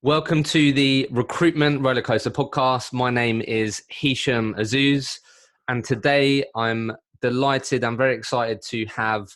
Welcome to the Recruitment Rollercoaster podcast. My name is Hisham Azuz, and today I'm delighted and very excited to have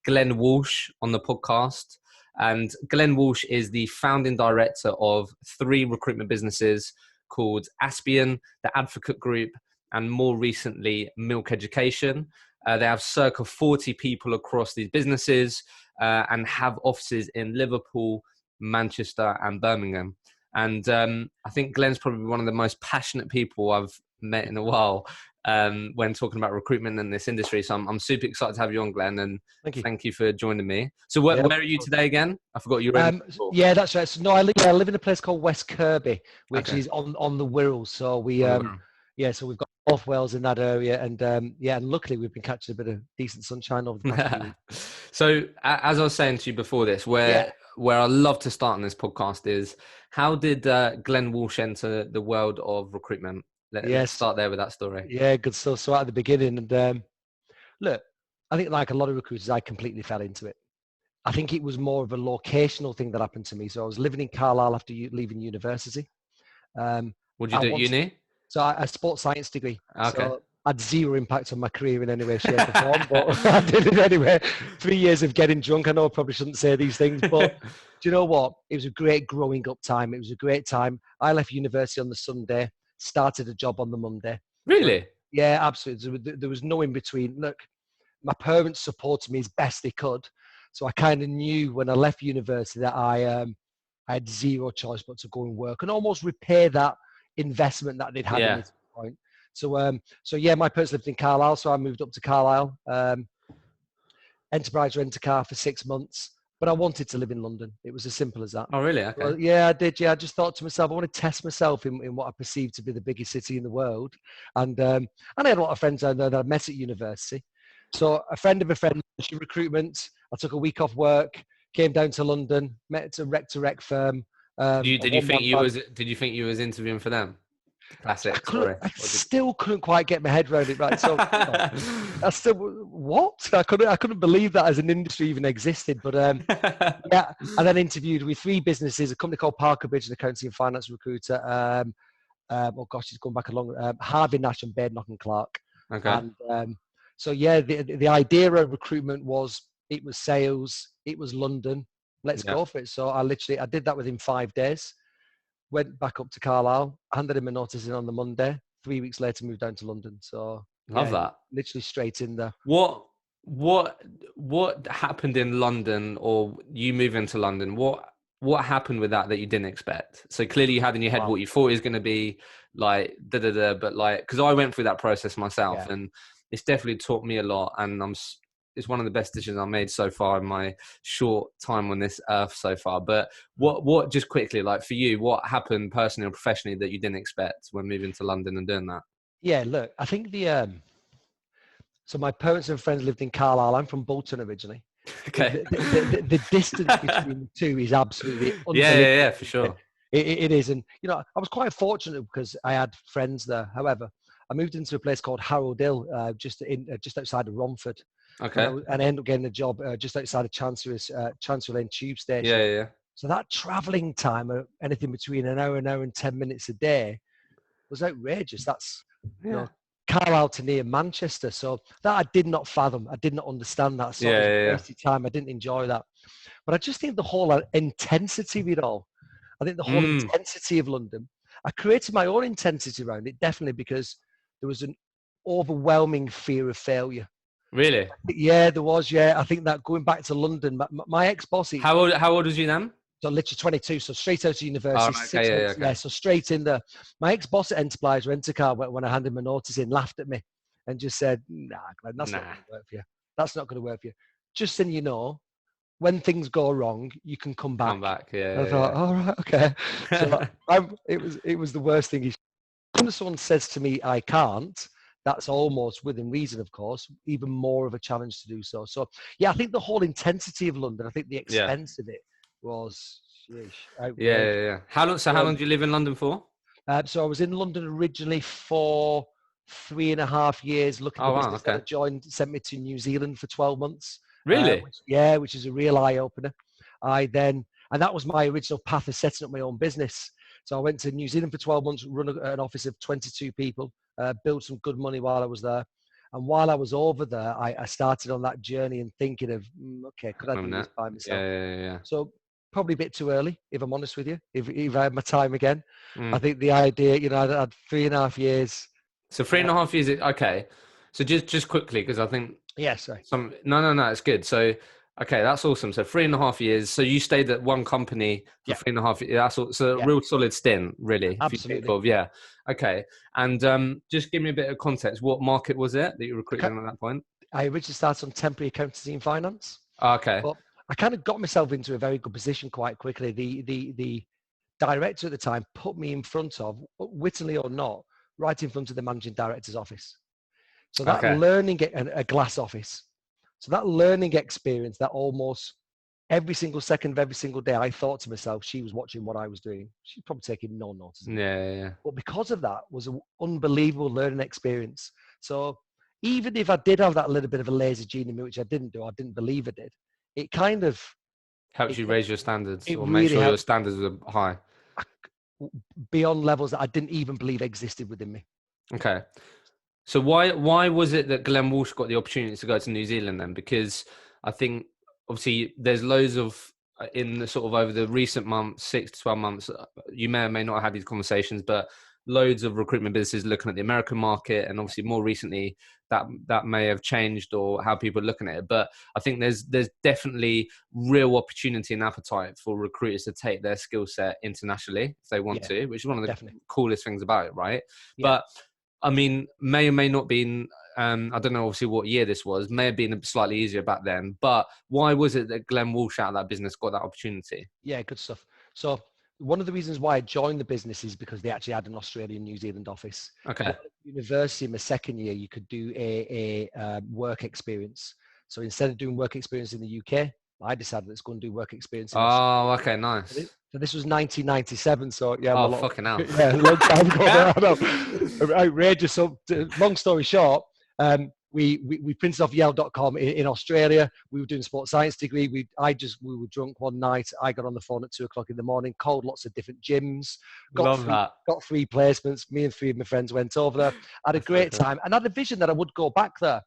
Glen Walsh on the podcast. And Glen Walsh is the founding director of three recruitment businesses called Aspian, the Advocate Group, and more recently, Milk Education. They have circa 40 people across these businesses and have offices in Liverpool, Manchester and Birmingham. And I think Glen's probably one of the most passionate people I've met in a while when talking about recruitment in this industry. So I'm super excited to have you on, Glen, and thank you for joining me. So where are you today again? I forgot you were in. Yeah, that's right. So, no, I live in a place called West Kirby, which is on the Wirral. So so we've got North Wales in that area, and and luckily we've been catching a bit of decent sunshine over the past few weeks. So as I was saying to you before this, where I love to start on this podcast is, how did Glen Walsh enter the world of recruitment? Let's start there with that story. Yeah, good stuff. So at the beginning, and look, I think like a lot of recruiters, I completely fell into it. I think it was more of a locational thing that happened to me. So I was living in Carlisle after leaving university. What did you do at uni? So I sports science degree. Okay. So I had zero impact on my career in any way, shape or form, but I did it anyway. 3 years of getting drunk. I know I probably shouldn't say these things, but do you know what? It was a great growing up time. It was a great time. I left university on the Sunday, started a job on the Monday. Really? Yeah, absolutely. There was no in between. Look, my parents supported me as best they could. So I kind of knew when I left university that I had zero choice but to go and work and almost repay that investment that they'd had at this point. So, my parents lived in Carlisle, so I moved up to Carlisle. Enterprise rent-a-car for 6 months, but I wanted to live in London. It was as simple as that. Oh, really? Okay. Well, yeah, I did. Yeah, I just thought to myself, I want to test myself in what I perceived to be the biggest city in the world. And I had a lot of friends that I met at university. So a friend of a friend, recruitment. I took a week off work, came down to London, met a rec-to-rec firm. Did you think you was interviewing for them? Classic story. I still couldn't quite get my head around it. Right, so I couldn't believe that as an industry even existed. But and then interviewed with three businesses: a company called Parker Bridge, an accounting and finance recruiter. He's gone back along. Harvey Nash and Badenoch and Clark. Okay. And the idea of recruitment was, it was sales, it was London. Let's go for it. So I did that within 5 days. Went back up to Carlisle, handed him a notice in on the Monday. 3 weeks later, moved down to London. So love that. Literally straight in there. What happened in London, or you moving to London? What happened with that you didn't expect? So clearly you had in your head what you thought it was going to be like, but like, because I went through that process myself, and it's definitely taught me a lot. And it's one of the best decisions I've made so far in my short time on this earth so far. But what just quickly, like for you, what happened personally or professionally that you didn't expect when moving to London and doing that? Yeah, look, I think so my parents and friends lived in Carlisle. I'm from Bolton originally. Okay. The distance between the two is absolutely unbelievable. Yeah, for sure. It is. And, I was quite fortunate because I had friends there. However, I moved into a place called Harrold Hill, just outside of Romford. Okay. And I ended up getting a job just outside of Chancery Lane Tube Station. Yeah. So that travelling time, anything between an hour and 10 minutes a day, was outrageous. That's, Carlisle to near Manchester. So that I did not fathom. I did not understand that. So it was wasted time. I didn't enjoy that. But I just think the whole intensity of it all, I think the whole intensity of London, I created my own intensity around it, definitely, because there was an overwhelming fear of failure. Really? Yeah, there was. Yeah, I think that going back to London, my ex-boss. How old was you then? So literally 22. So straight out of university. Oh, okay, yeah. So straight in there. My ex-boss at Enterprise Rent-A-Car, when I handed my notice in, laughed at me and just said, "Nah, Glenn, that's not going to work for you. That's not going to work for you. Just so you know, when things go wrong, you can come back." Come back. Yeah. I thought, all right, okay. So it was the worst thing. When someone says to me, "I can't," that's almost within reason, of course, even more of a challenge to do so. So, yeah, I think the whole intensity of London, I think the expense of it was, yeah. How long did you live in London for? So I was in London originally for 3.5 years. Looking at the business that I joined, sent me to New Zealand for 12 months. Really? Which is a real eye-opener. I then And that was my original path of setting up my own business. So I went to New Zealand for 12 months, run an office of 22 people, built some good money while I was there. And while I was over there, I started on that journey and thinking of, okay, could I do this by myself? Yeah. So probably a bit too early, if I'm honest with you. If I had my time again, I Mm. think the idea, I had 3.5 years. So 3.5 years. Okay. So just quickly, because I think Sorry. No, it's good. So, okay, that's awesome. So 3.5 years. So you stayed at one company for Yeah. 3.5 years. That's so a real solid stint, really. If you think Absolutely. of, yeah. Okay. And just give me a bit of context. What market was it that you were recruiting in at that point? I originally started on temporary accountancy and finance, Okay. but I kind of got myself into a very good position quite quickly. The director at the time put me in front of, wittingly or not, right in front of the managing director's office. So that Okay. learning, a glass office. So that learning experience, that almost every single second of every single day, I thought to myself, she was watching what I was doing. She's probably taking no notice of me. Yeah. But because of that, was an unbelievable learning experience. So even if I did have that little bit of a lazy gene in me, which I didn't do, I didn't believe I did, it kind of, Helps you raise your standards it or make really sure your helped standards are high. beyond levels that I didn't even believe existed within me. Okay. So why was it that Glen Walsh got the opportunity to go to New Zealand then? Because I think obviously there's loads of in the sort of over the recent months, 6 to 12 months, you may or may not have had these conversations, but loads of recruitment businesses looking at the American market, and obviously more recently that may have changed or how people are looking at it. But I think there's definitely real opportunity and appetite for recruiters to take their skill set internationally if they want Yeah, to, which is one of the definitely. coolest things about it, right? Yeah. But I mean, may or may not been. I don't know, obviously, what year this was. May have been slightly easier back then. But why was it that Glen Walsh out of that business got that opportunity? Yeah, good stuff. So one of the reasons why I joined the business is because they actually had an Australian New Zealand office. Okay. While at university in my second year, you could do a work experience. So instead of doing work experience in the UK, I decided let's go and do work experience in Australia. Oh, okay, nice. So this was 1997. So yeah, I'm a Oh, lot. fucking hell. Yeah, a long time ago. I know. Outrageous. So long story short, we printed off Yale.com in Australia. We were doing a sports science degree. We were drunk one night. I got on the phone at 2 o'clock in the morning, called lots of different gyms, got Love that. three placements. Me and three of my friends went over there, had a great time, and had a vision that I would go back there.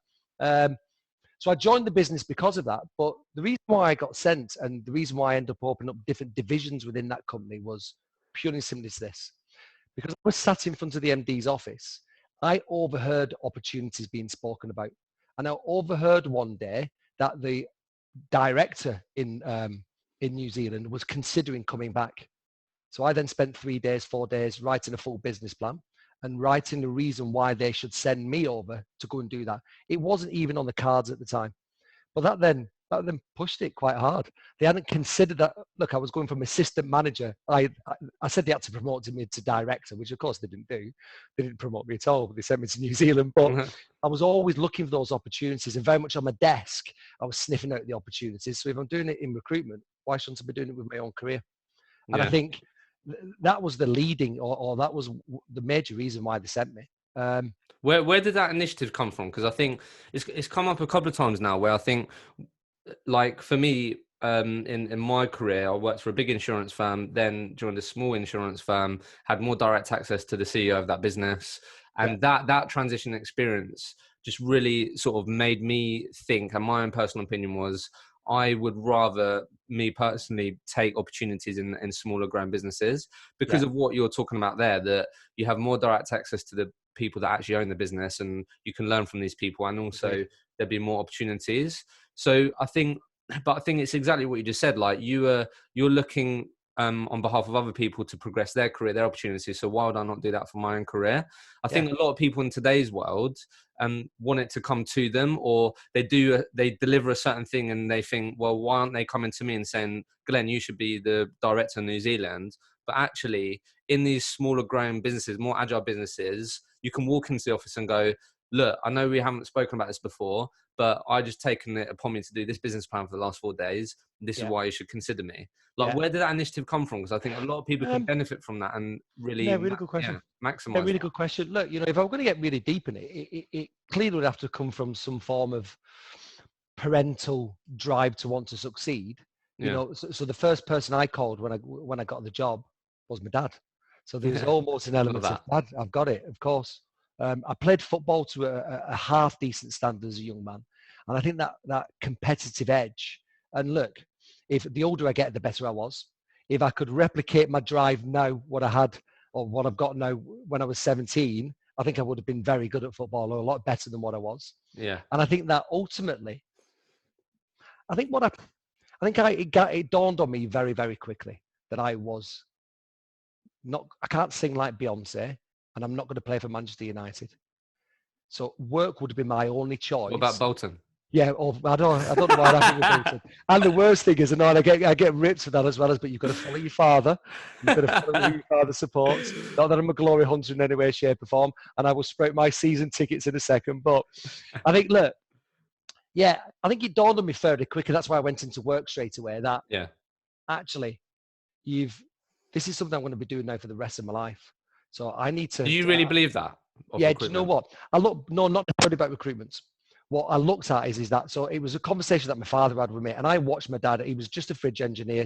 So I joined the business because of that. But the reason why I got sent and the reason why I ended up opening up different divisions within that company was purely and simply this. Because I was sat in front of the MD's office, I overheard opportunities being spoken about. And I overheard one day that the director in New Zealand was considering coming back. So I then spent 3 days, 4 days writing a full business plan and writing the reason why they should send me over to go and do that. It wasn't even on the cards at the time. But that then pushed it quite hard. They hadn't considered that. Look, I was going from assistant manager. I said they had to promote me to director, which of course they didn't do. They didn't promote me at all. They sent me to New Zealand. But I was always looking for those opportunities, and very much on my desk, I was sniffing out the opportunities. So if I'm doing it in recruitment, why shouldn't I be doing it with my own career? And I think that was the leading, or that was the major reason why they sent me. Where did that initiative come from? Because I think it's come up a couple of times now where I think, like for me, in my career, I worked for a big insurance firm, then joined a small insurance firm, had more direct access to the CEO of that business, and that transition experience just really sort of made me think. And my own personal opinion was, I would rather, me personally, take opportunities in smaller growing businesses because of what you're talking about there, that you have more direct access to the people that actually own the business and you can learn from these people, and also there'd be more opportunities. So I think it's exactly what you just said. Like you're looking on behalf of other people to progress their career, their opportunities. So why would I not do that for my own career? I think a lot of people in today's world want it to come to them, or they deliver a certain thing and they think, well, why aren't they coming to me and saying, Glenn, you should be the director in New Zealand? But actually, in these smaller growing businesses, more agile businesses, you can walk into the office and go, look, I know we haven't spoken about this before, but I just taken it upon me to do this business plan for the last 4 days. This is why you should consider me. Like, where did that initiative come from? Because I think a lot of people can benefit from that and really, really good question. maximize. Really good question. Look, if I'm going to get really deep in it, it clearly would have to come from some form of parental drive to want to succeed. You know, so the first person I called when I got the job was my dad. So there's almost an element of dad. I've got it, of course. I played football to a half decent standard as a young man, and I think that competitive edge. And look, if the older I get, the better I was. If I could replicate my drive now, what I had or what I've got now when I was 17, I think I would have been very good at football, or a lot better than what I was. Yeah. And I think that ultimately, it dawned on me very, very quickly that I can't sing like Beyonce, and I'm not going to play for Manchester United. So work would have been my only choice. What about Bolton? Yeah, I don't know why that with Bolton. And the worst thing is, I get ripped for that as well, but you've got to follow your father. You've got to follow who your father supports. Not that I'm a glory hunter in any way, shape, or form, and I will spread my season tickets in a second. But I think, look, yeah, I think it dawned on me fairly quickly. That's why I went into work straight away. That actually, this is something I'm going to be doing now for the rest of my life. So I need to. Do you really believe that? Yeah, do you know what? No, not necessarily about recruitment. What I looked at is that, so it was a conversation that my father had with me, and I watched my dad. He was just a fridge engineer,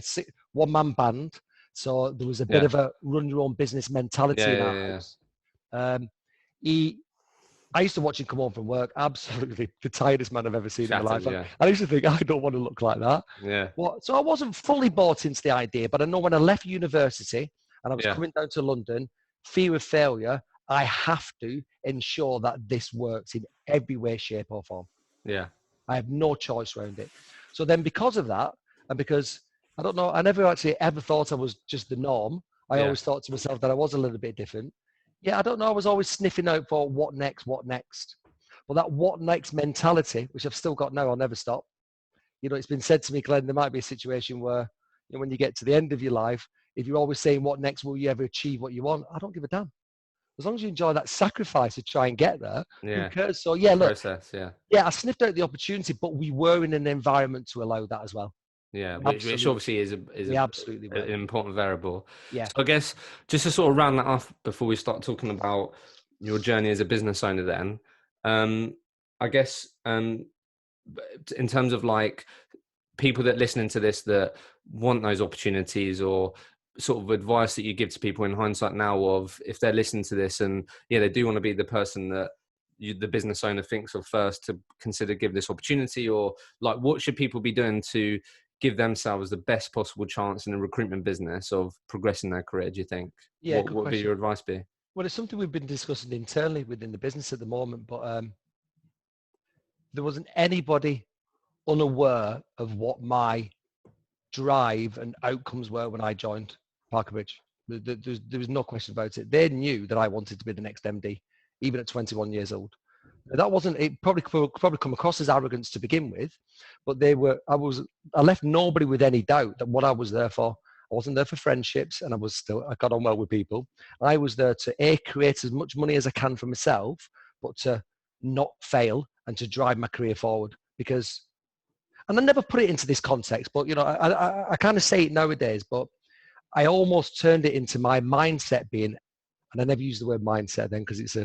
one-man band. So there was a bit of a run your own business mentality in our house. I used to watch him come home from work, absolutely the tiredest man I've ever seen in my life. I used to think, I don't want to look like that. Yeah. So I wasn't fully bought into the idea, but I know when I left university and I was coming down to London, fear of failure, I have to ensure that this works in every way, shape or form. Yeah. I have no choice around it. So then because of that, and because, I don't know, I never actually ever thought I was just the norm. I always thought to myself that I was a little bit different. Yeah, I don't know. I was always sniffing out for what next. Well, that what next mentality, which I've still got now, I'll never stop. You know, it's been said to me, Glenn, there might be a situation where, you know, when you get to the end of your life, if you're always saying, what next, will you ever achieve what you want? I don't give a damn. As long as you enjoy that sacrifice to try and get there, who cares? So yeah, look, I sniffed out the opportunity, but we were in an environment to allow that as well. Yeah, which obviously is absolutely an important variable. Yeah. So I guess just to sort of round that off before we start talking about your journey as a business owner, then I guess in terms of like people that listening to this that want those opportunities, or sort of advice that you give to people in hindsight now, of if they're listening to this and they do want to be the person that the business owner thinks of first to consider give this opportunity, or like what should people be doing to give themselves the best possible chance in the recruitment business of progressing their career, do you think? Yeah, what would your advice be? Well, it's something we've been discussing internally within the business at the moment, but there wasn't anybody unaware of what my drive and outcomes were when I joined Parker Bridge. There was no question about it. They knew that I wanted to be the next MD, even at 21 years old. That wasn't, it probably come across as arrogance to begin with, but I left nobody with any doubt that what I was there for. I wasn't there for friendships, and I got on well with people. I was there to create as much money as I can for myself, but to not fail and to drive my career forward. And I never put it into this context, but you know, I kind of say it nowadays, but I almost turned it into my mindset being, and I never use the word mindset then because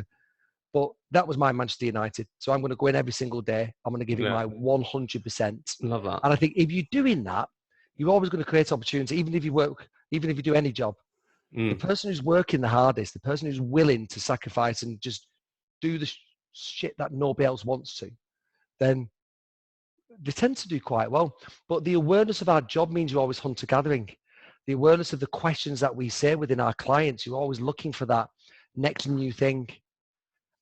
but that was my Manchester United. So I'm going to go in every single day. I'm going to give it my 100%. Love that. And I think if you're doing that, you're always going to create opportunity, even if you do any job. The person who's working the hardest, the person who's willing to sacrifice and just do the shit that nobody else wants to, then they tend to do quite well. But the awareness of our job means you're always hunter-gathering. The awareness of the questions that we say within our clients, you're always looking for that next new thing.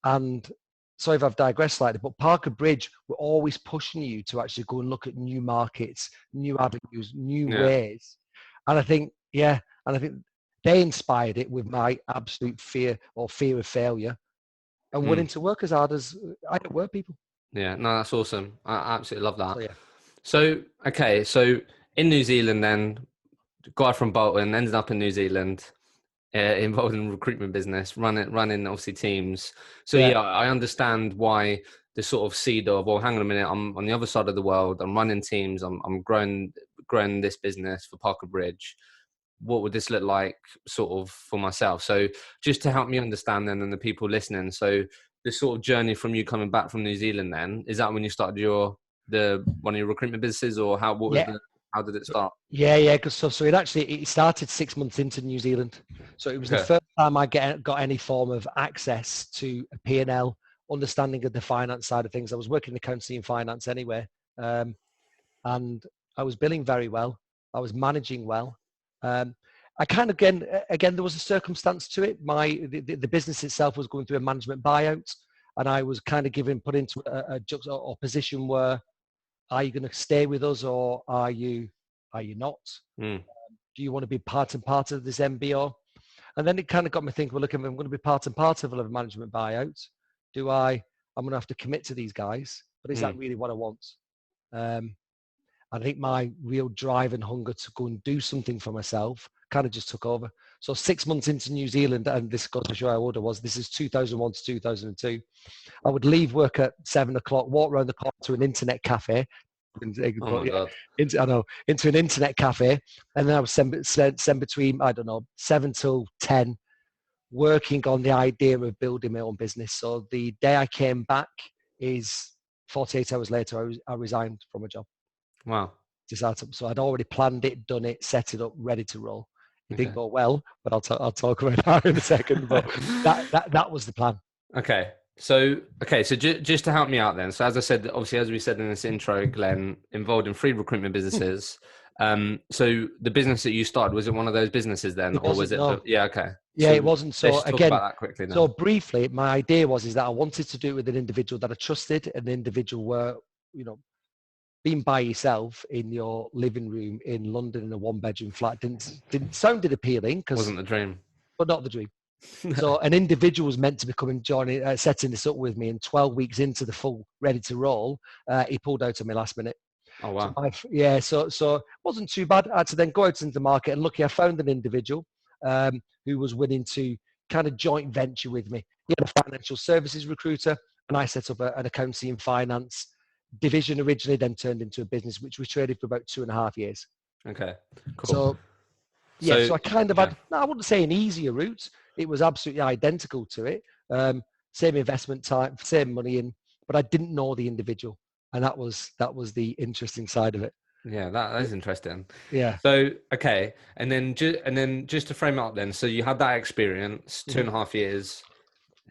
And sorry if I've digressed slightly, but Parker Bridge, we're always pushing you to actually go and look at new markets, new avenues, new ways. And I think they inspired it with my absolute fear of failure and willing to work as hard as I don't work people. Yeah, no, that's awesome. I absolutely love that. So in New Zealand then, guy from Bolton ended up in New Zealand, involved in the recruitment business, running obviously teams. So I understand why the sort of seed of, well, hang on a minute, I'm on the other side of the world, I'm running teams, I'm growing this business for Parker Bridge. What would this look like sort of for myself? So just to help me understand then, and the people listening, so the sort of journey from you coming back from New Zealand then, is that when you started one of your recruitment businesses, or how, what was the... How did it start? Yeah. Because so it started 6 months into New Zealand. So it was the first time I got any form of access to a P&L, understanding of the finance side of things. I was working in accounting and finance anyway, and I was billing very well. I was managing well. I kind of again there was a circumstance to it. The business itself was going through a management buyout, and I was kind of put into a position where, are you going to stay with us or are you not? Mm. Do you want to be part and part of this MBO? And then it kind of got me thinking, well, look, if I'm going to be part and part of a management buyout, I'm going to have to commit to these guys, but is that really what I want? I think my real drive and hunger to go and do something for myself kind of just took over. So 6 months into New Zealand, and this goes to show how old I was. This is 2001 to 2002. I would leave work at 7 o'clock, walk around the corner to an internet cafe. Oh my God. Into an internet cafe, and then I was sent between, I don't know, 7 till 10, working on the idea of building my own business. So the day I came back is 48 hours later, I resigned from a job. Wow. So I'd already planned it, done it, set it up, ready to roll. It didn't go well, but I'll talk about that in a second. But that was the plan. Okay. So just to help me out then. So as I said, obviously, as we said in this intro, Glenn, involved in 3 recruitment businesses. So the business that you started, was it one of those businesses then? Or was it? No. Yeah. Okay. Yeah, it wasn't. So again, talk about that quickly then. So briefly, my idea is that I wanted to do it with an individual that I trusted, an individual where, being by yourself in your living room in London in a 1-bedroom flat didn't sounded appealing, wasn't the dream, but not the dream. So an individual was meant to be coming, joining, setting this up with me, and 12 weeks into the full ready to roll, he pulled out of me last minute. Oh wow. So it wasn't too bad. I had to then go out into the market, and lucky I found an individual who was willing to kind of joint venture with me. He had a financial services recruiter, and I set up an accounting and finance division originally, then turned into a business which we traded for about 2.5 years. Okay, cool. So I kind of had, I wouldn't say an easier route. It was absolutely identical to it. Same investment time, same money in, but I didn't know the individual, and that was the interesting side of it. Yeah, that is interesting. Yeah. So okay, and then just to frame it up, then, so you had that experience, 2.5 years,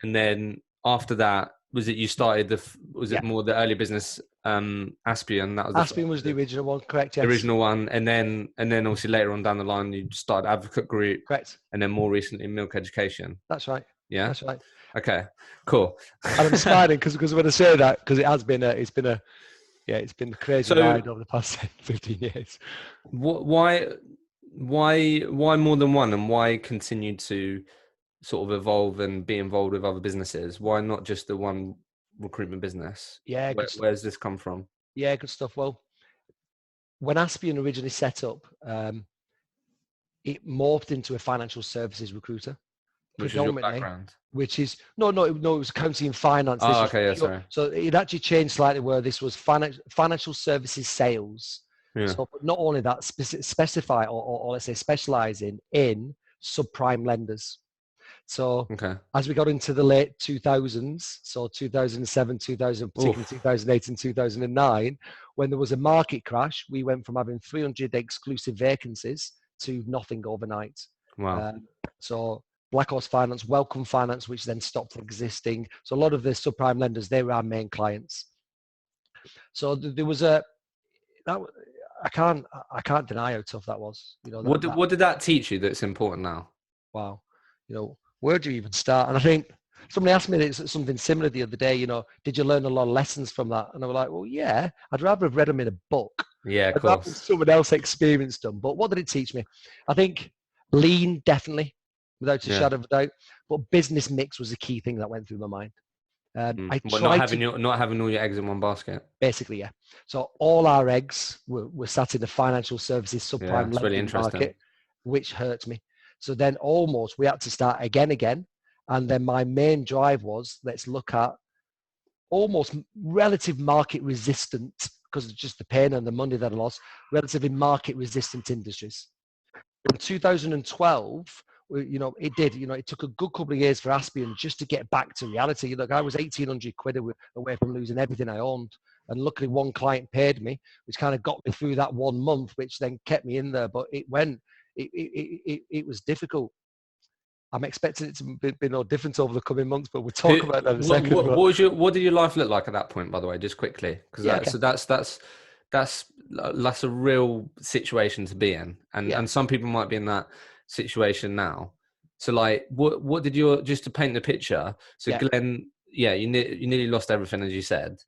and then after that, was it you started it more the early business, Aspian? That was Aspian was the original one, correct? Yes. The original one, and then obviously later on down the line, you started Advocate Group, correct, and then more recently Milk Education. That's right. Yeah, that's right. Okay, cool. And I'm smiling because when I say that, because it's been a crazy ride over the past 15 years. Why more than one, and why continue to sort of evolve and be involved with other businesses? Why not just the one recruitment business? Yeah, where's this come from? Yeah, good stuff. Well, when Aspian originally set up, it morphed into a financial services recruiter. Which is your background? Which is no, it was accounting and finance. Oh, okay, sorry. So it actually changed slightly, where this was financial services sales. Yeah. So not only that, specify or let's say specializing in subprime lenders. So as we got into the late 2000s, so 2007, 2000, particularly 2008 and 2009, when there was a market crash, we went from having 300 exclusive vacancies to nothing overnight. Wow. So Black Horse Finance, Welcome Finance, which then stopped existing. So a lot of the subprime lenders, they were our main clients. So there was I can't deny how tough that was. What did that teach you that's important now? Wow. Where do you even start? And I think somebody asked me something similar the other day, did you learn a lot of lessons from that? And I was like, well, yeah, I'd rather have read them in a book. Yeah, of course. Someone else experienced them. But what did it teach me? I think lean, definitely, without a shadow of a doubt. But business mix was the key thing that went through my mind. Not having all your eggs in one basket. Basically, yeah. So all our eggs were sat in the financial services subprime lending market, which hurt me. So then almost we had to start again. And then my main drive was, let's look at almost relative market resistant, because of just the pain and the money that I lost, relatively market resistant industries. In 2012, you know, it did. You know, it took a good couple of years for Aspian just to get back to reality. Look, I was 1,800 quid away from losing everything I owned. And luckily one client paid me, which kind of got me through that 1 month, which then kept me in there. But it was difficult. I'm expecting it to be no different over the coming months, but we'll talk about that in a second. What did your life look like at that point, by the way, just quickly? Because that's a real situation to be in, and some people might be in that situation now. So like, what did your, just to paint the picture? So Glenn, you nearly lost everything, as you said.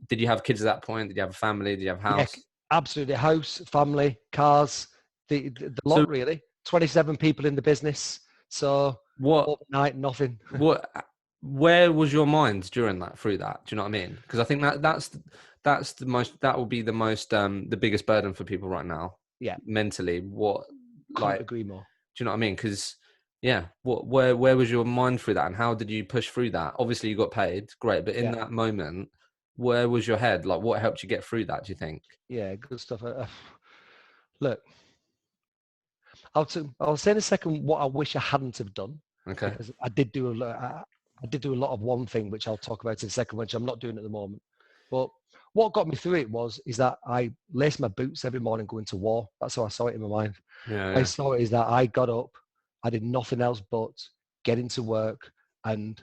Did you have kids at that point? Did you have a family? Did you have a house? Yeah, absolutely. House, family, cars, the lot, really. 27 people in the business. So overnight, nothing. Where was your mind through that? Do you know what I mean? Because I think that will be the biggest burden for people right now. Yeah. Mentally, Couldn't agree more. Do you know what I mean? Because where was your mind through that, and how did you push through that? Obviously, you got paid, great, but in that moment, where was your head? Like, what helped you get through that, do you think? Yeah, good stuff. Look, I'll say in a second what I wish I hadn't have done. Okay. Because I did do a lot of one thing, which I'll talk about in a second, which I'm not doing at the moment. But what got me through it is that I laced my boots every morning going to war. That's how I saw it in my mind. I saw it as that I got up, I did nothing else but get into work, and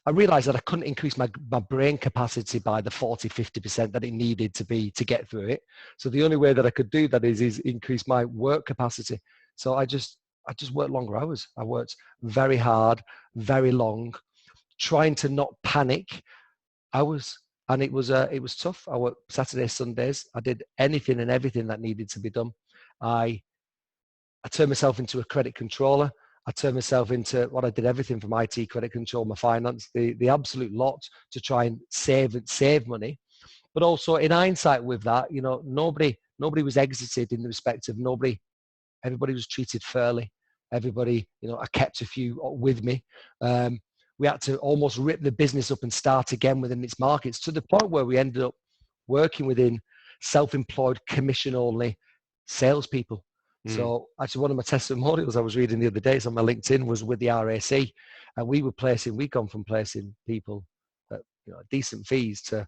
I realized that I couldn't increase my brain capacity by the 40-50% that it needed to get through it. So the only way that I could do that is increase my work capacity. So I just worked longer hours. I worked very hard, very long, trying to not panic. And it was tough. I worked Saturdays, Sundays. I did anything and everything that needed to be done. I turned myself into a credit controller. I turned myself into what I did, everything from IT, credit control, my finance, the absolute lot, to try and save money. But also in hindsight with that, you know, nobody was exited in the respect of nobody. Everybody was treated fairly. Everybody, you know, I kept a few with me. We had to almost rip the business up and start again within its markets, to the point where we ended up working within self-employed, commission-only salespeople. So actually one of my testimonials I was reading the other day, it's on my LinkedIn, was with the RAC, and we'd gone from placing people at, you know, decent fees to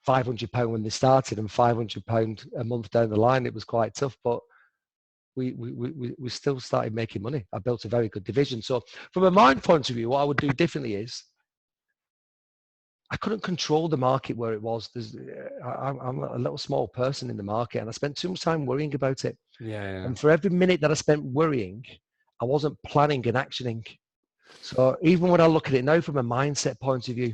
£500 when they started and £500 a month down the line. It was quite tough, but we still started making money. I built a very good division. So from a mind point of view, what I would do differently is I couldn't control the market where it was. I'm a little small person in the market, and I spent too much time worrying about it. And for every minute that I spent worrying, I wasn't planning and actioning. So even when I look at it now from a mindset point of view,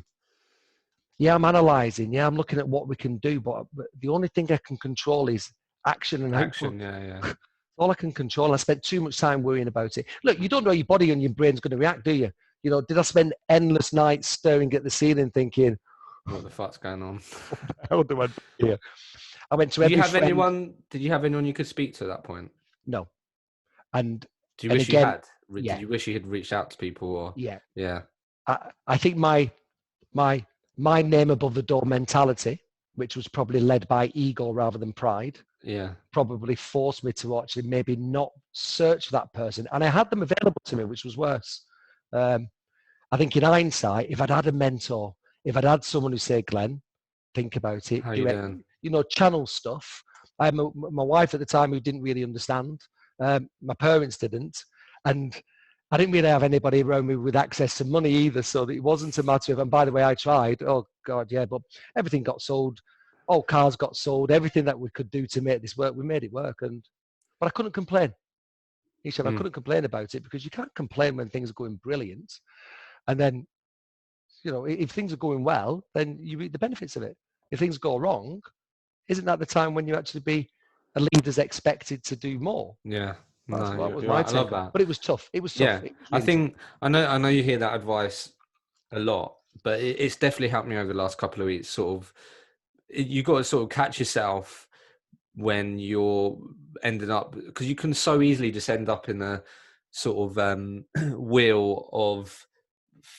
I'm analysing, I'm looking at what we can do, but the only thing I can control is action and output. All I can control. I spent too much time worrying about it. Look, you don't know your body and your brain's going to react, do you? You know, did I spend endless nights staring at the ceiling thinking, what the fuck's going on? How do I do here? I went to Did you have anyone you could speak to at that point? No. And do you wish you had? Did you wish you had reached out to people? Or I think my name above the door mentality, which was probably led by ego rather than pride, probably forced me to actually maybe not search for that person. And I had them available to me, which was worse. I think in hindsight, if I'd had a mentor, if I'd had someone who said, Glenn, think about it, channel stuff. I had my wife at the time who didn't really understand. My parents didn't. And I didn't really have anybody around me with access to money either. So it wasn't a matter of, and by the way, I tried. Oh, God, but everything got sold. All cars got sold. Everything that we could do to make this work, we made it work. But I couldn't complain. He said, I couldn't complain about it, because you can't complain when things are going brilliant. And then, you know, if things are going well, then you reap the benefits of it. If things go wrong, isn't that the time when you actually be a leader's expected to do more? Yeah. That was my take. I love that. But it was tough. It was tough. Yeah. Was really tough. I know you hear that advice a lot, but it's definitely helped me over the last couple of weeks. Sort of, you got to sort of catch yourself when you're ending up, because you can so easily just end up in a sort of wheel of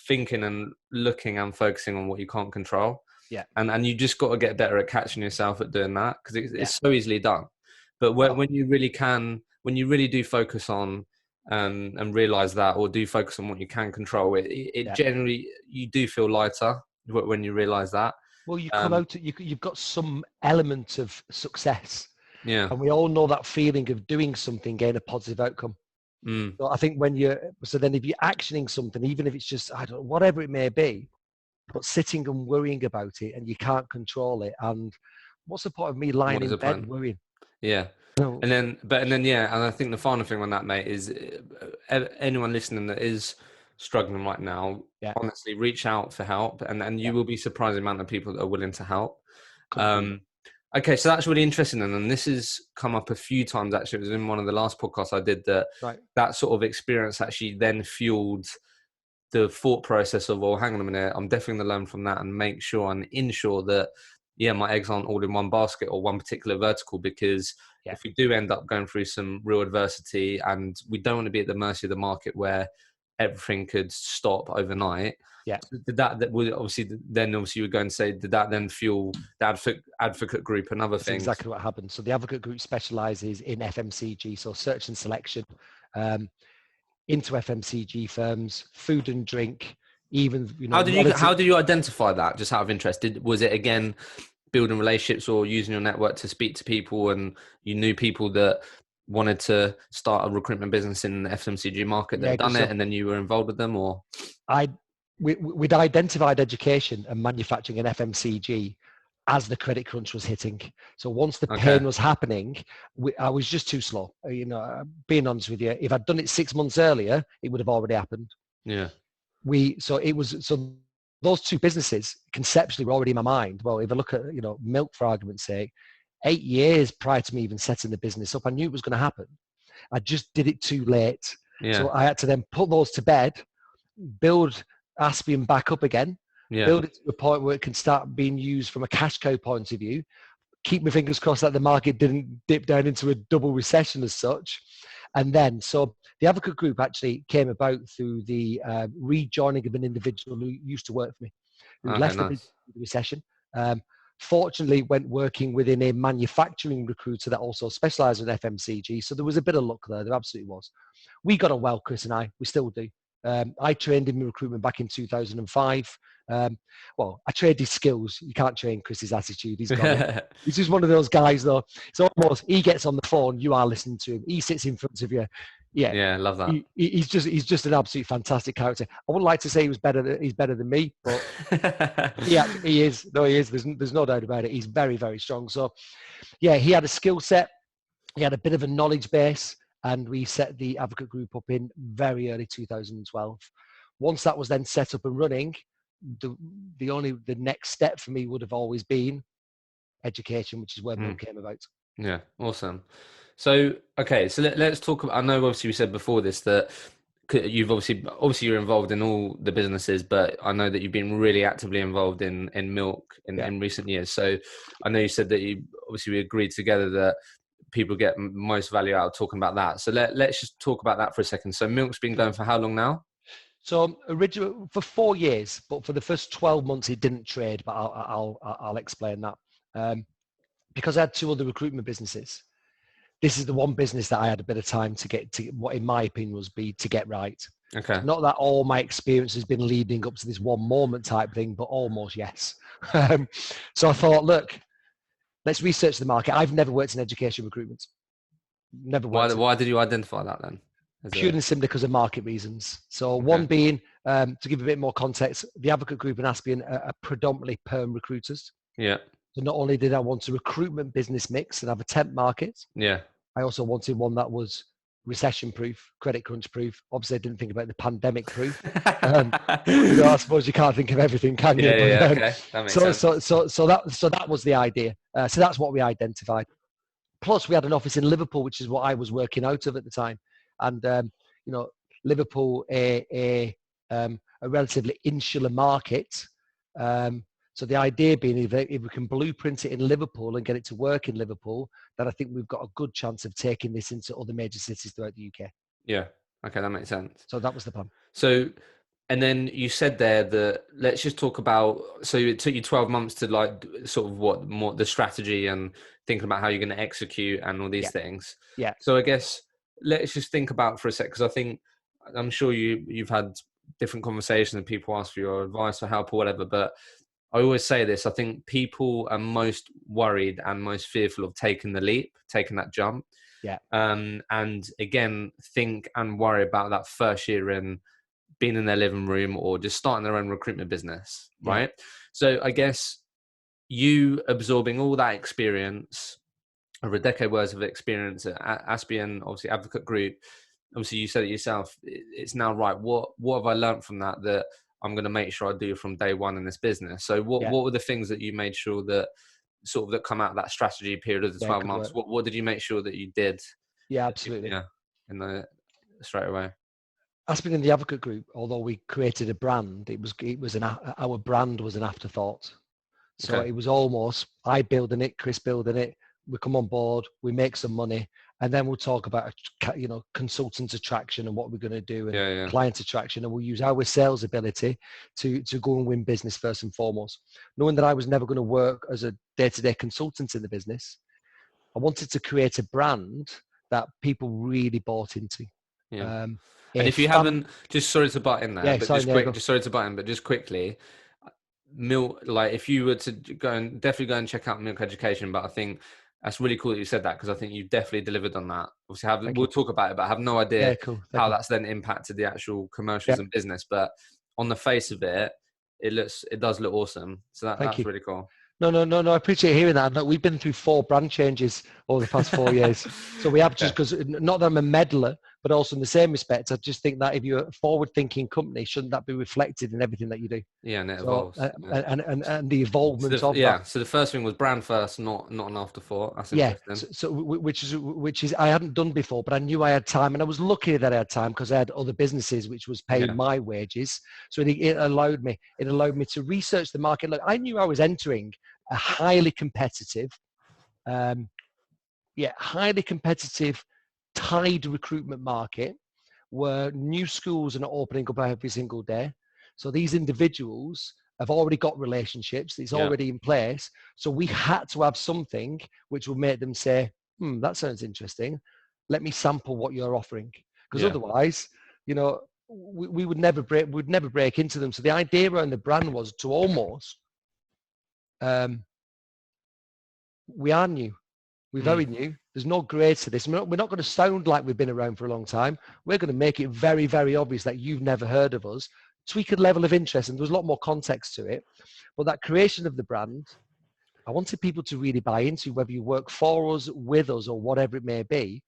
thinking and looking and focusing on what you can't control. Yeah. And you just got to get better at catching yourself at doing that, because it's so easily done. But when you really do focus on and realize that, or do focus on what you can control, it generally, you do feel lighter when you realize that. Well, you come out, you've got some element of success. Yeah. And we all know that feeling of doing something, getting a positive outcome. So I think then if you're actioning something, even if it's just, I don't know, whatever it may be, but sitting and worrying about it and you can't control it. And what's the point of me lying in bed worrying? Yeah. And then, and I think the final thing on that, mate, is anyone listening that is struggling right now, honestly, reach out for help, and you will be surprised the amount of people that are willing to help. Okay, so that's really interesting, and this has come up a few times. Actually, it was in one of the last podcasts I did that sort of experience actually then fueled the thought process of, well, hang on a minute, I'm definitely going to learn from that and make sure and ensure that, my eggs aren't all in one basket or one particular vertical, because if we do end up going through some real adversity, and we don't want to be at the mercy of the market where everything could stop overnight. Yeah. Did that would obviously you were going to say, did that then fuel the advocate group and other things? Exactly what happened. So the advocate group specializes in FMCG, so search and selection, into FMCG firms, food and drink, even, How do you identify that, just out of interest? Was it again building relationships or using your network to speak to people, and you knew people that wanted to start a recruitment business in the FMCG market that had done it, and then you were involved with them? Or we'd identified education and manufacturing and FMCG as the credit crunch was hitting. So once the pain was happening, I was just too slow. Being honest with you, if I'd done it 6 months earlier, it would have already happened. Yeah. So those two businesses conceptually were already in my mind. Well, if I look at, milk, for argument's sake, 8 years prior to me even setting the business up, I knew it was going to happen. I just did it too late. Yeah. So I had to then put those to bed, build Aspian back up again, build it to a point where it can start being used from a cash cow point of view, keep my fingers crossed that the market didn't dip down into a double recession as such. And then, so the advocate group actually came about through the rejoining of an individual who used to work for me, who left the recession. Fortunately, went working within a manufacturing recruiter that also specialised in FMCG. So there was a bit of luck there. There absolutely was. We got on well, Chris and I. We still do. I trained in recruitment back in 2005. Well, I trained his skills. You can't train Chris's attitude. He's got it. He's just one of those guys, though. It's almost, he gets on the phone, you are listening to him. He sits in front of you. Yeah, I love that. He's just an absolute fantastic character. I wouldn't like to say he's better than me, but yeah, he is. No, he is. There's no doubt about it. He's very, very strong. So, yeah, he had a skill set. He had a bit of a knowledge base, and we set the advocate group up in very early 2012. Once that was then set up and running, the next step for me would have always been education, which is where Milk came about. Yeah, awesome. So, okay, so let's talk about, I know obviously we said before this that you've obviously you're involved in all the businesses, but I know that you've been really actively involved in Milk in recent years. So I know you said that we agreed together that people get most value out of talking about that. So let's just talk about that for a second. So Milk's been going for how long now? So originally for 4 years, but for the first 12 months it didn't trade, but I'll explain that. Because I had 2 other recruitment businesses, this is the one business that I had a bit of time to get to what, in my opinion, to get right. Okay. Not that all my experience has been leading up to this one moment type thing, but almost, yes. So I thought, look, let's research the market. I've never worked in education recruitment. Never worked. Why did you identify that then? Purely and simply because of market reasons. So one being, to give a bit more context, the advocate group and Aspian are predominantly perm recruiters. Yeah. So not only did I want a recruitment business mix and have a temp market, I also wanted one that was recession proof, credit crunch proof. Obviously, I didn't think about the pandemic proof. I suppose you can't think of everything, can you? Okay. That makes sense. So that was the idea. So that's what we identified. Plus, we had an office in Liverpool, which is what I was working out of at the time, and Liverpool, a relatively insular market. So the idea being, if we can blueprint it in Liverpool and get it to work in Liverpool, then I think we've got a good chance of taking this into other major cities throughout the UK. Yeah. Okay, that makes sense. So that was the plan. So, and then you said there that, let's just talk about, so it took you 12 months to sort of what more the strategy and thinking about how you're going to execute and all these things. Yeah. So I guess let's just think about for a sec, because I think I'm sure you've had different conversations and people ask for your advice or help or whatever, but I always say this: I think people are most worried and most fearful of taking the leap, taking that jump. Yeah. And again, think and worry about that first year in being in their living room or just starting their own recruitment business, right? So I guess you absorbing all that experience, over a decade worth of experience at Aspian, obviously Advocate Group. Obviously, you said it yourself. It's now right. What have I learned from that I'm going to make sure I do from day one in this business? So what were the things that you made sure that sort of that come out of that strategy period of the 12 months? What did you make sure that you did? Yeah, absolutely. Yeah, in the straight away. Aspian in the Advocate Group, although we created a brand, our brand was an afterthought. So it was almost I building it, Chris building it. We come on board, we make some money, and then we'll talk about consultant attraction and what we're going to do, and client attraction, and we'll use our sales ability to go and win business first and foremost. Knowing that I was never going to work as a day-to-day consultant in the business, I wanted to create a brand that people really bought into. Yeah. And if you haven't, just sorry to butt in there, but just quickly, Milk, like if you were to definitely go and check out Milk Education, but I think that's really cool that you said that, because I think you definitely delivered on that. Obviously, we'll talk about it, but I have no idea how that's then impacted the actual commercials and business. But on the face of it, it does look awesome. So that's really cool. No. I appreciate hearing that. Look, we've been through 4 brand changes over the past 4 years. So we have just, because not that I'm a meddler, but also in the same respect, I just think that if you're a forward-thinking company, shouldn't that be reflected in everything that you do? Yeah, and it evolves. And the evolvement of that. Yeah, so the first thing was brand first, not an afterthought. That's interesting. So which is I hadn't done before, but I knew I had time, and I was lucky that I had time because I had other businesses which was paying my wages. So it allowed me to research the market. Look, I knew I was entering a highly competitive, tied recruitment market where new schools are not opening up every single day. So these individuals have already got relationships. It's already in place. So we had to have something which would make them say, that sounds interesting. Let me sample what you're offering. Because otherwise, we would never break into them. So the idea around the brand was to almost, we are new. We're very new. There's no grade to this. We're not going to sound like we've been around for a long time. We're going to make it very, very obvious that you've never heard of us. Tweak a level of interest, and there was a lot more context to it. But that creation of the brand, I wanted people to really buy into, whether you work for us, with us, or whatever it may be.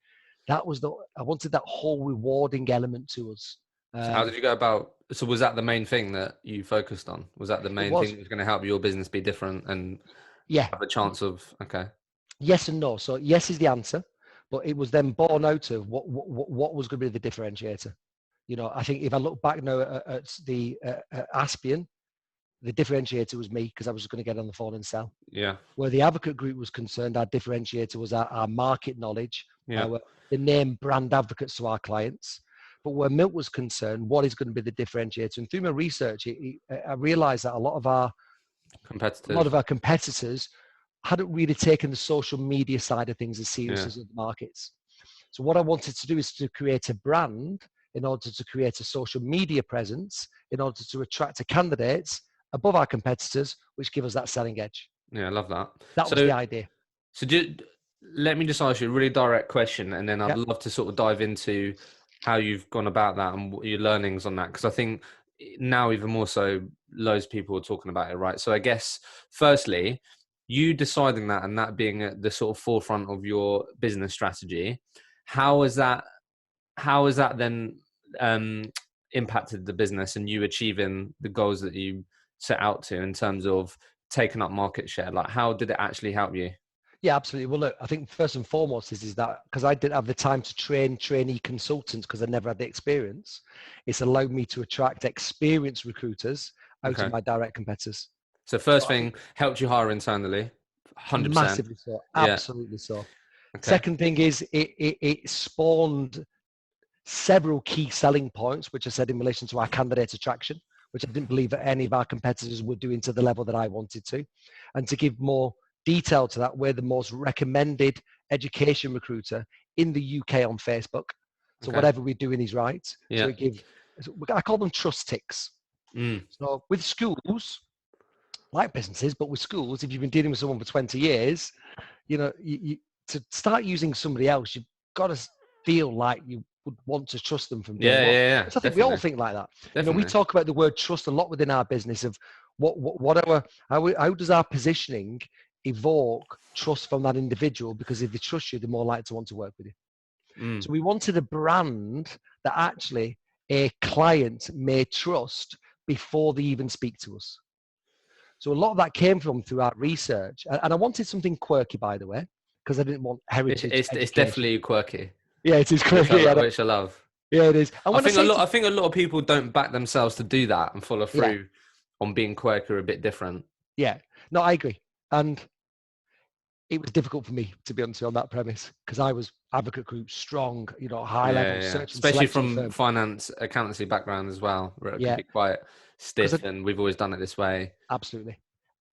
I wanted that whole rewarding element to us. So how did you go about? So was that the main thing that you focused on? Was that the main thing that was going to help your business be different and have a chance of? Yes and no. So yes is the answer, but it was then born out of what was going to be the differentiator. I think if I look back now at the Aspian, the differentiator was me, because I was just going to get on the phone and sell. Yeah. Where the Advocate Group was concerned, our differentiator was our market knowledge, the name brand advocates to our clients. But where Milk was concerned, what is going to be the differentiator? And through my research, I realized that a lot of our competitors hadn't really taken the social media side of things as serious as the markets. So what I wanted to do is to create a brand in order to create a social media presence, in order to attract candidates above our competitors, which give us that selling edge. Yeah, I love that. That was the idea. So let me just ask you a really direct question, and then I'd love to sort of dive into how you've gone about that and what your learnings on that, because I think now even more so, loads of people are talking about it, right? So I guess, firstly, you deciding that and that being at the sort of forefront of your business strategy, how has that then impacted the business and you achieving the goals that you set out to in terms of taking up market share? Like, how did it actually help you? Yeah, absolutely. Well, look, I think first and foremost is that because I didn't have the time to train trainee consultants because I never had the experience, it's allowed me to attract experienced recruiters out of my direct competitors. So first thing, helped you hire internally, 100%. Massively so, absolutely so. Okay. Second thing is it spawned several key selling points, which I said in relation to our candidate attraction, which I didn't believe that any of our competitors were doing to the level that I wanted to. And to give more detail to that, we're the most recommended education recruiter in the UK on Facebook. So Okay. whatever we're doing is right. Yeah. So I call them trust ticks. Mm. So with schools, like businesses, but with schools, if you've been dealing with someone for 20 years, to start using somebody else, you've got to feel like you would want to trust them from day Yeah, one. yeah, yeah. Which I think we all Definitely. think like that. We Definitely. talk about the word trust a lot within our business of how does our positioning evoke trust from that individual? Because if they trust you, they're more likely to want to work with you. Mm. So we wanted a brand that actually a client may trust before they even speak to us. So a lot of that came from through our research. And I wanted something quirky, by the way, because I didn't want heritage It's education. definitely quirky, Yeah, it is quirky. which I love. Yeah, it is. And I when I think a say lot. I think a lot of people don't back themselves to do that and follow yeah, through on being quirky or a bit different. yeah, no, I agree. And it was difficult for me, to be honest, on that premise, because I was advocate group, strong, high level Yeah. search and Especially selection from firm. finance, accountancy background as well, where it can Yeah, be quite because stiff, and we've always done it this way. absolutely.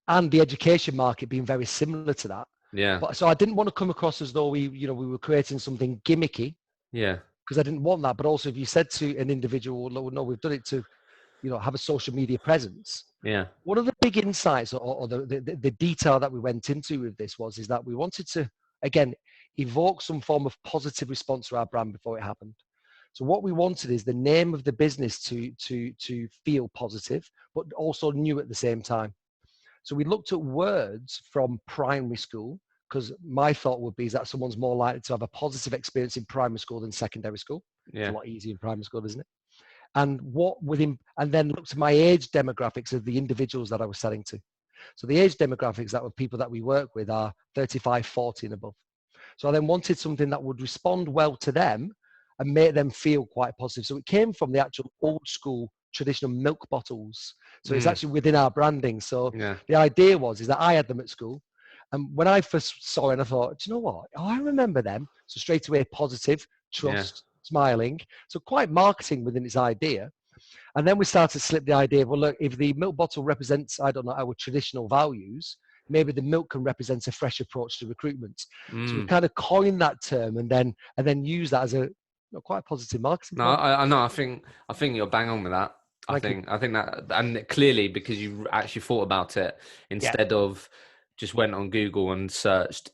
And the education market being very similar to that. Yeah. But so I didn't want to come across as though we were creating something gimmicky, Yeah. because I didn't want that. But also, if you said to an individual, no, we've done it to, have a social media presence. Yeah. One of the big insights or the detail that we went into with this is that we wanted to, again, evoke some form of positive response to our brand before it happened. So what we wanted is the name of the business to feel positive, but also new at the same time. So we looked at words from primary school, because my thought would be is that someone's more likely to have a positive experience in primary school than secondary school. It's a Yeah. lot easier in primary school, isn't it? And and then looked at my age demographics of the individuals that I was selling to. So the age demographics that were people that we work with are 35, 40 and above. So I then wanted something that would respond well to them and make them feel quite positive. So it came from the actual old school traditional milk bottles. So it's Mm. actually within our branding. So Yeah. the idea is that I had them at school. And when I first saw it, I thought, do you know what? Oh, I remember them. So straight away, positive, Yeah. trust, smiling. So quite marketing within its idea. And then we started to slip the idea of, well, look, if the milk bottle represents, I don't know, our traditional values, maybe the milk can represent a fresh approach to recruitment. So we Mm. kind of coined that term and then use that as a quite a positive marketing No, point. I know. I think you're bang on with that. Thank you. I think that, and clearly because you actually thought about it Yeah, instead of just went on Google and searched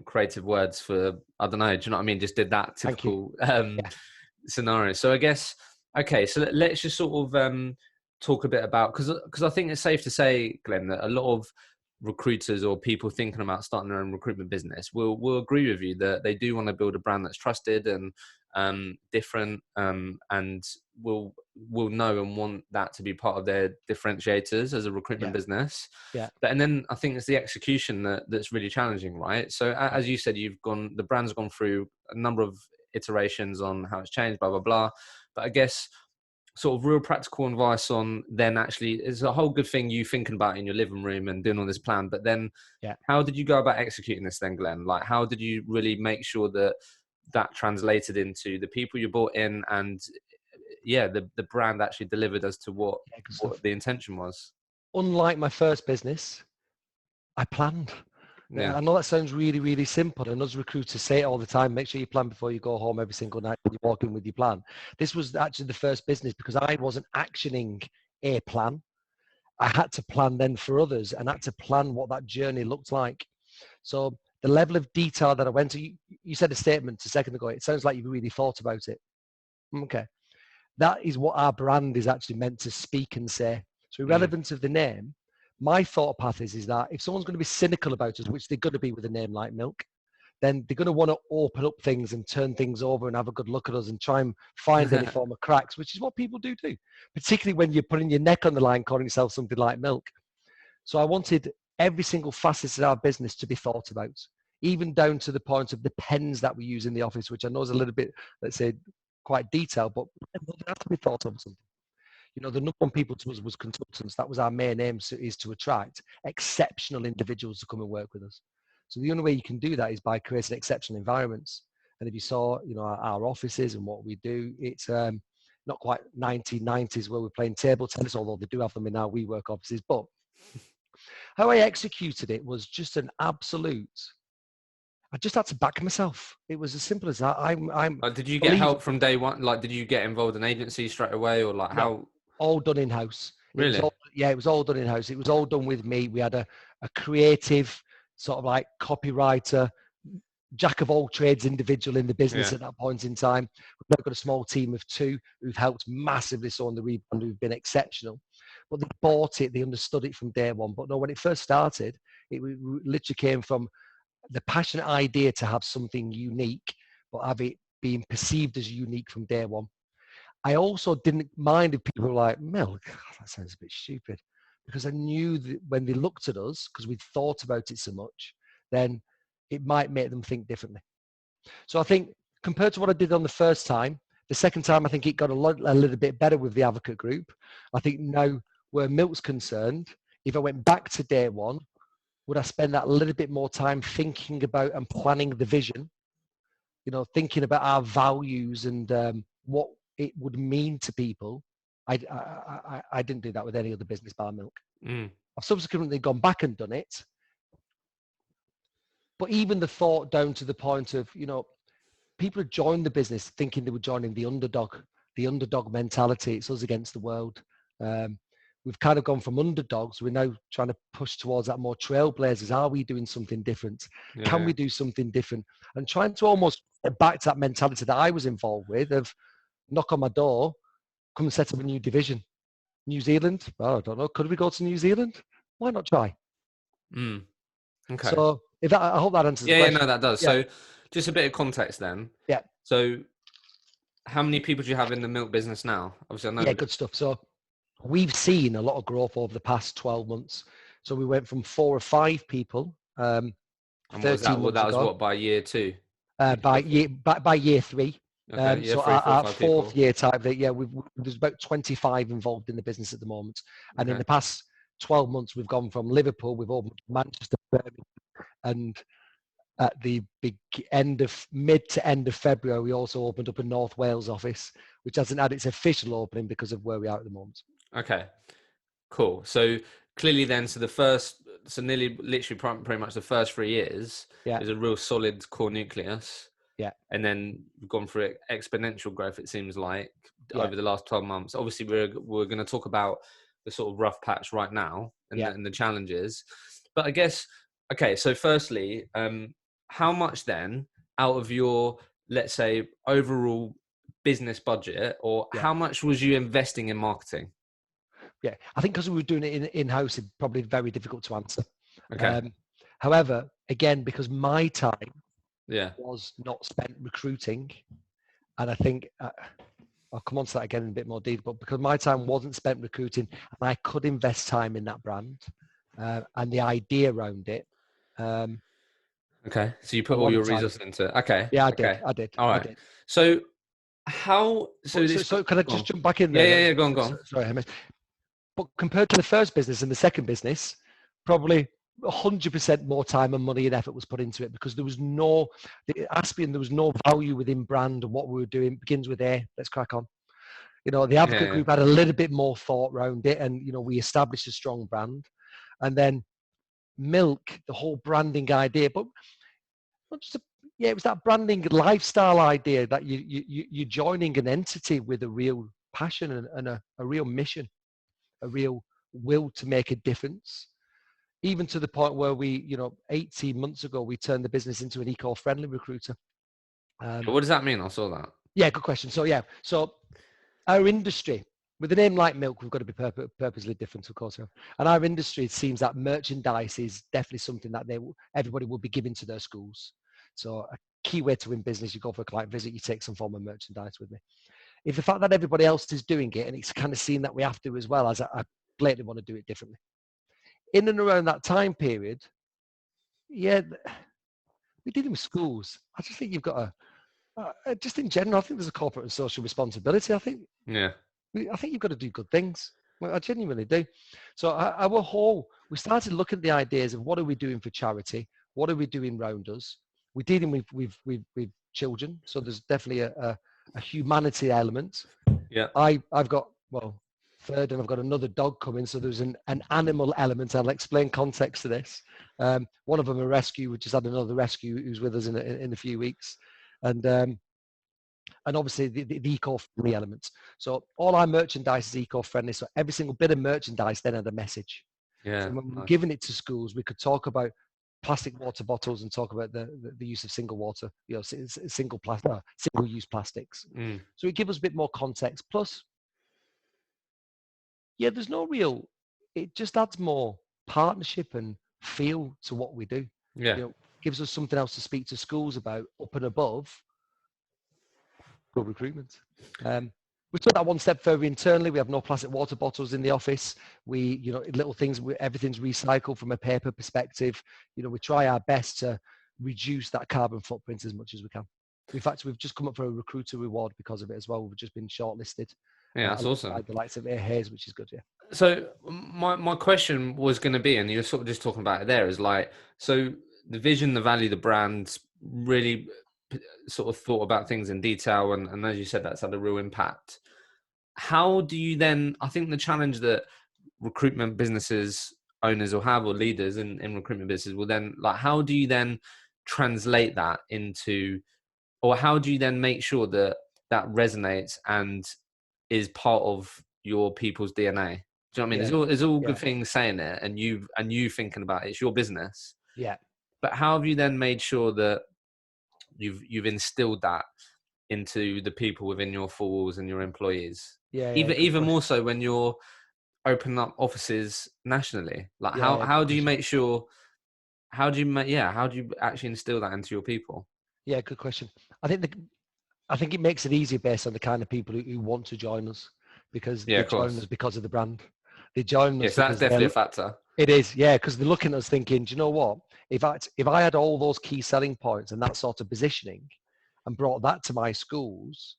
creative words for, I don't know. Do you know what I mean? Just did that thank you. typical Yeah, scenario. So I guess okay. So let's just sort of talk a bit about, because I think it's safe to say, Glenn, that a lot of recruiters or people thinking about starting their own recruitment business will agree with you that they do want to build a brand that's trusted and different, and will know and want that to be part of their differentiators as a recruitment yeah, business. yeah, But and then I think it's the execution that's really challenging, right? So yeah. as you said, the brand's gone through a number of iterations on how it's changed, blah blah blah. But I guess sort of real practical advice on then actually is a whole good thing you thinking about in your living room and doing all this plan. But then Yeah. how did you go about executing this then, Glenn? Like, how did you really make sure that that translated into the people you brought in and yeah, the brand actually delivered as to what Yeah, good stuff. the intention was? Unlike my first business, I planned. Yeah. I know that sounds really, really simple, and us recruiters say it all the time. Make sure you plan before you go home every single night when you walk in with your plan. This was actually the first business because I wasn't actioning a plan. I had to plan then for others and had to plan what that journey looked like. So the level of detail that I went to, you said a statement a second ago. It sounds like you really thought about it. Okay. That is what our brand is actually meant to speak and say. So Mm. irrelevant of the name, my thought path is that if someone's going to be cynical about us, which they're going to be with a name like Milk, then they're going to want to open up things and turn things over and have a good look at us and try and find any form of cracks, which is what people do, particularly when you're putting your neck on the line calling yourself something like Milk. So I wanted every single facet of our business to be thought about, even down to the point of the pens that we use in the office, which I know is a little bit, let's say, quite detailed, but they have to be thought of something. The number one people to us was consultants. That was our main aim, is to attract exceptional individuals to come and work with us. So the only way you can do that is by creating exceptional environments. And if you saw, our offices and what we do, it's not quite 1990s where we're playing table tennis, although they do have them in our WeWork offices. But how I executed it was just an absolute. I just had to back myself. It was as simple as that. Did you get help from day one? Like, did you get involved in agency straight away, or like how? All done in house. Really? It was all done in house. It was all done with me. We had a creative sort of like copywriter, jack of all trades individual in the business at that point in time. We've now got a small team of 2 who've helped massively so on the rebound, who've been exceptional. But they bought it, they understood it from day one. But no, when it first started, it literally came from the passionate idea to have something unique, but have it being perceived as unique from day one. I also didn't mind if people were like, Mel, that sounds a bit stupid. Because I knew that when they looked at us, because we'd thought about it so much, then it might make them think differently. So I think compared to what I did on the first time, the second time, I think it got a little bit better with the advocate group. I think now where Milk's concerned, if I went back to day one, would I spend that little bit more time thinking about and planning the vision, thinking about our values and what it would mean to people? I didn't do that with any other business bar Milk. I've subsequently gone back and done it. But even the thought down to the point of, people had joined the business thinking they were joining the underdog mentality. It's us against the world. We've kind of gone from underdogs. We're now trying to push towards that more trailblazers. Are we doing something different? Can we do something different? And trying to almost get back to that mentality that I was involved with of knock on my door, come and set up a new division. New Zealand? Well, I don't know. Could we go to New Zealand? Why not try? Okay. So I hope that answers the question. Yeah, no, that does. Yeah. So just a bit of context then. Yeah. So how many people do you have in the milk business now? Obviously, I know. Yeah, good stuff. So we've seen a lot of growth over the past 12 months. So we went from 4 or 5 people. And that was what, by year 2? By year 3. Okay, so 3, 4, our 5 fourth people. year type, there's about 25 involved in the business at the moment. And in the past 12 months, we've gone from Liverpool, we've opened Manchester, Birmingham, and at the mid to end of February, we also opened up a North Wales office, which hasn't had its official opening because of where we are at the moment. Okay, cool. So clearly then, nearly literally pretty much the first 3 years is a real solid core nucleus. Yeah. And then we've gone through exponential growth, it seems like, over the last 12 months. Obviously, we're going to talk about the sort of rough patch right now and the challenges. But I guess, okay, so firstly, how much then out of your, let's say, overall business budget, or how much was you investing in marketing? Yeah, I think because we were doing it in-house, it's probably very difficult to answer. Okay. However, again, because my time was not spent recruiting, and I think I'll come on to that again in a bit more detail, but because my time wasn't spent recruiting and I could invest time in that brand and the idea around it. Okay, so you put all your resources into it. Okay. Yeah, I did. All right. I did. So can I just jump back in there? Yeah, go on. Sorry, Hamish. But compared to the first business and the second business, probably 100% more time and money and effort was put into it, because there was no value within brand and what we were doing. It begins with A, let's crack on. The advocate group had a little bit more thought around it, and we established a strong brand. And then Milk, the whole branding idea, but not just it was that branding lifestyle idea that you're joining an entity with a real passion and a real mission, a real will to make a difference. Even to the point where we, 18 months ago, we turned the business into an eco-friendly recruiter. What does that mean? I saw that. Yeah, good question. So our industry, with a name like Milk, we've got to be purposely different, of course. And our industry, it seems that merchandise is definitely something that everybody will be giving to their schools. So a key way to win business, you go for a client visit, you take some form of merchandise with me. If the fact that everybody else is doing it, and it's kind of seen that we have to as well, as I blatantly want to do it differently. In and around that time period, we're dealing with schools. I just think you've got just in general, I think there's a corporate and social responsibility. I think you've got to do good things. I genuinely do. So we started looking at the ideas of what are we doing for charity? What are we doing around us? We're dealing with children. So there's definitely a humanity element. Yeah. I've got, third, and I've got another dog coming. So there's an animal element. I'll explain context to this. One of them a rescue. We just had another rescue who's with us in a few weeks, and obviously the eco-friendly elements. So all our merchandise is eco-friendly. So every single bit of merchandise then had a message. Yeah. So when we were Nice. giving it to schools, we could talk about plastic water bottles and talk about the use of single water, single-use plastics. So it gives us a bit more context. Plus, yeah, there's no real. It just adds more partnership and feel to what we do. Yeah. Gives us something else to speak to schools about up and above good recruitment. We took that one step further internally. We have no plastic water bottles in the office. We, little things, everything's recycled from a paper perspective. We try our best to reduce that carbon footprint as much as we can. In fact, we've just come up for a recruiter reward because of it as well. We've just been shortlisted. Yeah, that's awesome. The likes of Hayes, which is good, yeah. So my question was going to be, and you're sort of just talking about it there, is like, so the vision, the value, the brand, really sort of thought about things in detail, and as you said, that's had a real impact. How do you then, I think the challenge that recruitment businesses owners will have, or leaders in recruitment businesses will then, like, how do you then translate that into, or how do you then make sure that that resonates and is part of your people's DNA? Do you know what I mean? It's all good things saying it, and you thinking about it. It's your business. Yeah. But how have you then made sure that you've instilled that into the people within your four walls and your employees? Yeah. Even more so when you're opening up offices nationally. Like how do you make sure? How do you actually instill that into your people? Yeah, good question. I think it makes it easier based on the kind of people who want to join us, because they join us because of the brand. They join us. Yes, that's definitely a factor. It is, yeah, because they're looking at us thinking, do you know what? If I had all those key selling points and that sort of positioning and brought that to my schools,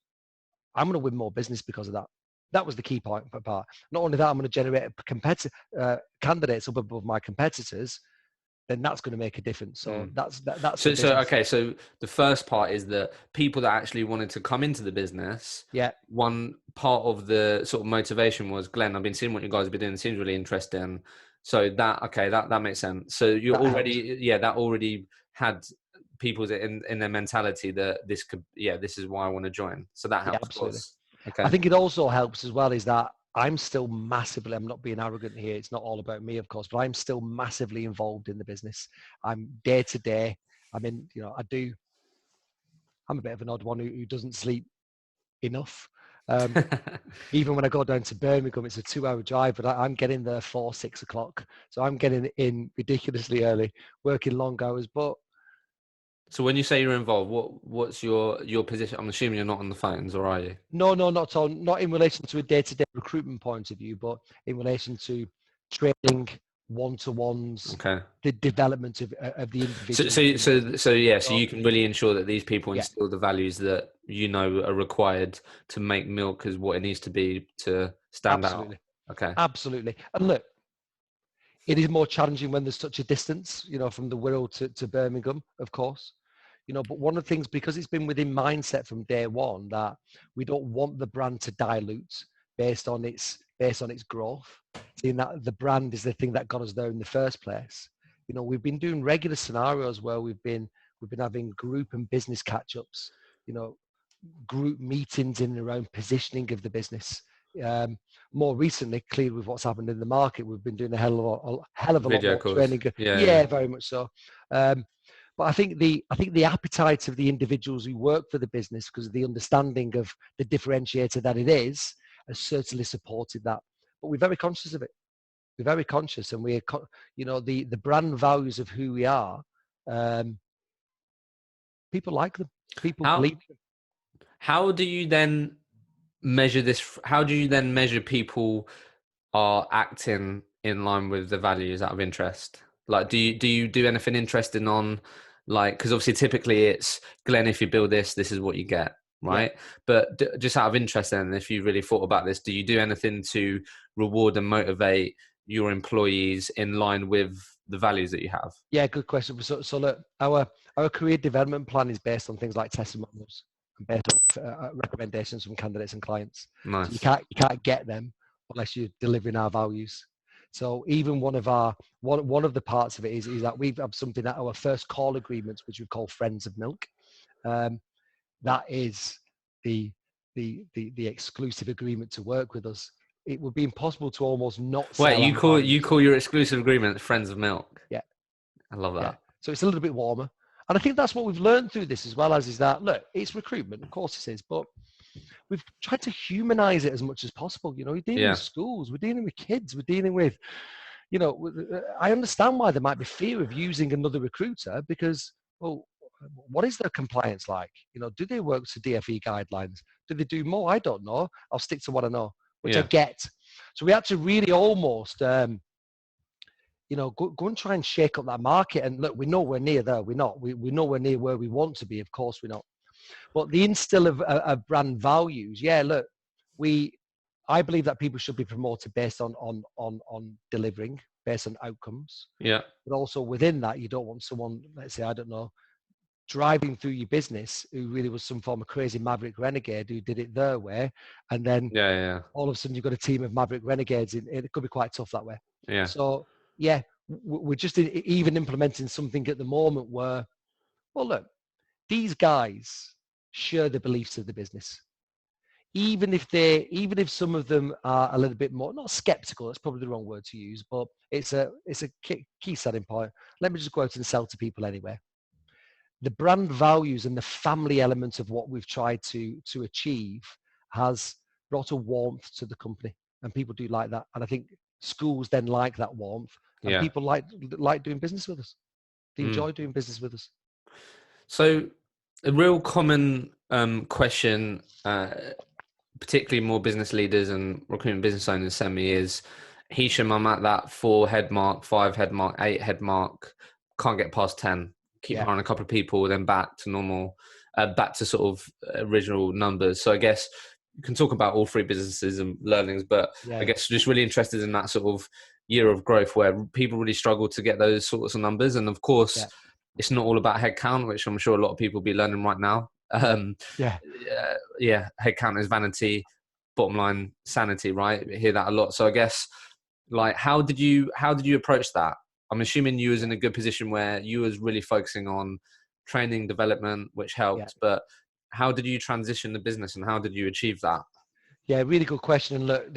I'm going to win more business because of that. That was the key point. Not only that, I'm going to generate candidates up above my competitors. Then that's going to make a difference. So that's okay. So the first part is that people that actually wanted to come into the business. Yeah. One part of the sort of motivation was, Glenn, I've been seeing what you guys have been doing. It seems really interesting. So that makes sense. So you're that already had people in their mentality that this is why I want to join. So that helps. Yeah, absolutely. Okay. I think it also helps as well is that I'm not being arrogant here. It's not all about me, of course, but I'm still massively involved in the business. I'm day to day. I'm a bit of an odd one who doesn't sleep enough. Even when I go down to Birmingham, it's a 2-hour drive, but I'm getting there 6 o'clock. So I'm getting in ridiculously early, working long hours. But so when you say you're involved, what's your position? I'm assuming you're not on the phones, or are you? No, not at all. Not in relation to a day-to-day recruitment point of view, but in relation to training, one-to-ones, the development of the individual. So you can really ensure that these people instill the values that are required to make milk as what it needs to be to stand out. Okay. Absolutely. And look, it is more challenging when there's such a distance, from the Wirral to Birmingham, of course. But one of the things, because it's been within mindset from day one that we don't want the brand to dilute based on its growth, seeing that the brand is the thing that got us there in the first place. We've been doing regular scenarios where we've been having group and business catch-ups, group meetings in and around positioning of the business. More recently, clearly with what's happened in the market, we've been doing a hell of a lot more training. Yeah, very much so. But I think the appetite of the individuals who work for the business, because of the understanding of the differentiator that it is, has certainly supported that. But we're very conscious of it. We're very conscious, and the brand values of who we are. People like them. People believe them. How do you then measure this? How do you then measure people are acting in line with the values out of interest? Like, do you do anything interesting on, like, because obviously typically it's, Glenn, if you build this is what you get, right? Yeah. But just out of interest then, if you really thought about this, do you do anything to reward and motivate your employees in line with the values that you have? Yeah, good question. So look, our career development plan is based on things like testimonials and based on recommendations from candidates and clients. Nice. So you can't get them unless you're delivering our values. So even one of the parts of it is that we've have something that our first call agreements, which we call Friends of Milk. That is the exclusive agreement to work with us. It would be impossible to almost not sell. Wait, you call your exclusive agreement Friends of Milk? Yeah. I love that. Yeah. So it's a little bit warmer. And I think that's what we've learned through this as well, as is that, look, it's recruitment, of course it is, but we've tried to humanize it as much as possible. You know, we're dealing with schools, we're dealing with kids, we're dealing with, you know, I understand why there might be fear of using another recruiter because, well, what is their compliance like? You know, do they work to DFE guidelines? Do they do more? I don't know. I'll stick to what I know, which I get. So we had to really almost, you know, go and try and shake up that market. And look, we're nowhere near there. We're not. We're nowhere near where we want to be. Of course we're not. But the instill of brand values, yeah, look, I believe that people should be promoted based on delivering, based on outcomes. Yeah. But also within that, you don't want someone, let's say, I don't know, driving through your business who really was some form of crazy maverick renegade who did it their way. And then all of a sudden you've got a team of maverick renegades. It could be quite tough that way. Yeah. So, yeah, we're just even implementing something at the moment where, well, look, these guys share the beliefs of the business. Even if some of them are a little bit more, not skeptical, that's probably the wrong word to use, but it's a key selling point. Let me just go out and sell to people anyway. The brand values and the family element of what we've tried to achieve has brought a warmth to the company, and people do like that. And I think schools then like that warmth, and people like doing business with us. They enjoy doing business with us. So a real common question, particularly more business leaders and recruitment business owners send me is, Hisham, I'm at that 4 head mark, 5 head mark, 8 head mark, can't get past 10. Keep hiring a couple of people, then back to normal, back to sort of original numbers. So I guess you can talk about all 3 businesses and learnings, but I guess just really interested in that sort of year of growth where people really struggle to get those sorts of numbers. And of course, it's not all about headcount, which I'm sure a lot of people will be learning right now. Headcount is vanity, bottom line sanity, right? We hear that a lot. So I guess, like, how did you approach that? I'm assuming you was in a good position where you was really focusing on training development, which helped, but how did you transition the business and how did you achieve that? Yeah, really good question. And look,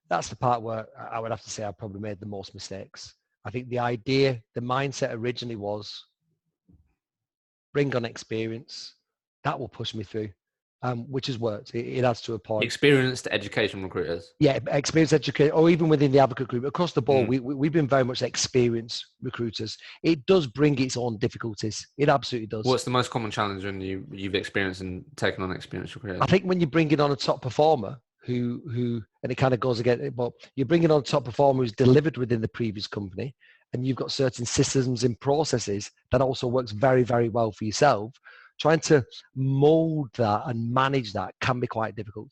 that's the part where I would have to say I probably made the most mistakes. I think the mindset originally was bring on experience. That will push me through, which has worked. It adds to a point. Experienced education recruiters. Yeah, experienced educator, or even within the advocate group. Across the board, we've been very much experienced recruiters. It does bring its own difficulties. It absolutely does. What's the most common challenge when you've experienced and taken on experienced recruiters? I think when you're bringing on a top performer who and it kind of goes again, but you're bringing on a top performer who's delivered within the previous company, and you've got certain systems and processes that also works very, very well for yourself. Trying to mold that and manage that can be quite difficult,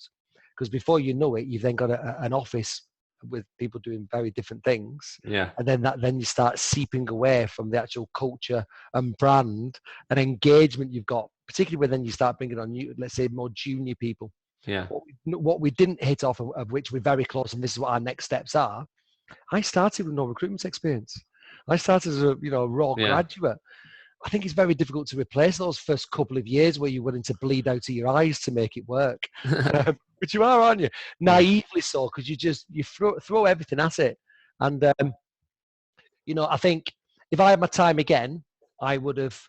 because before you know it, you've then got an office with people doing very different things. Yeah. And then you start seeping away from the actual culture and brand and engagement you've got, particularly when then you start bringing on new, let's say, more junior people. Yeah. What we didn't hit off of which we're very close, and this is what our next steps are. I started with no recruitment experience. I started as a raw graduate. I think it's very difficult to replace those first couple of years where you're willing to bleed out of your eyes to make it work. But you are, aren't you? Naively so, because you throw everything at it. And I think if I had my time again, I would have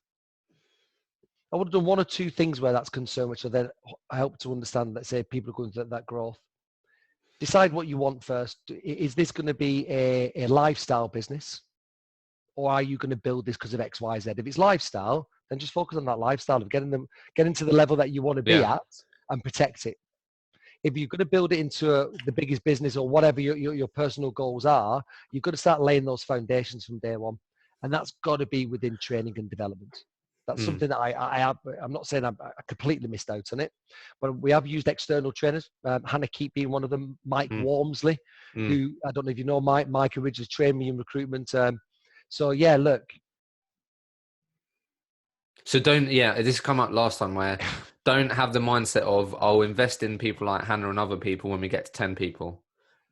done 1 or 2 things where that's concerned, which will then help to understand, let's say, people are going through that growth. Decide what you want first. Is this going to be a lifestyle business? Or are you going to build this because of X, Y, Z? If it's lifestyle, then just focus on that lifestyle of getting to the level that you want to be at and protect it. If you're going to build it into the biggest business or whatever your personal goals are, you've got to start laying those foundations from day one. And that's got to be within training and development. That's something that I'm not saying I completely missed out on it, but we have used external trainers. Hannah Keat being one of them, Mike Wormsley, who, I don't know if you know Mike originally trained me in recruitment. So yeah, look. So this come up last time where don't have the mindset of, I'll invest in people like Hannah and other people when we get to 10 people.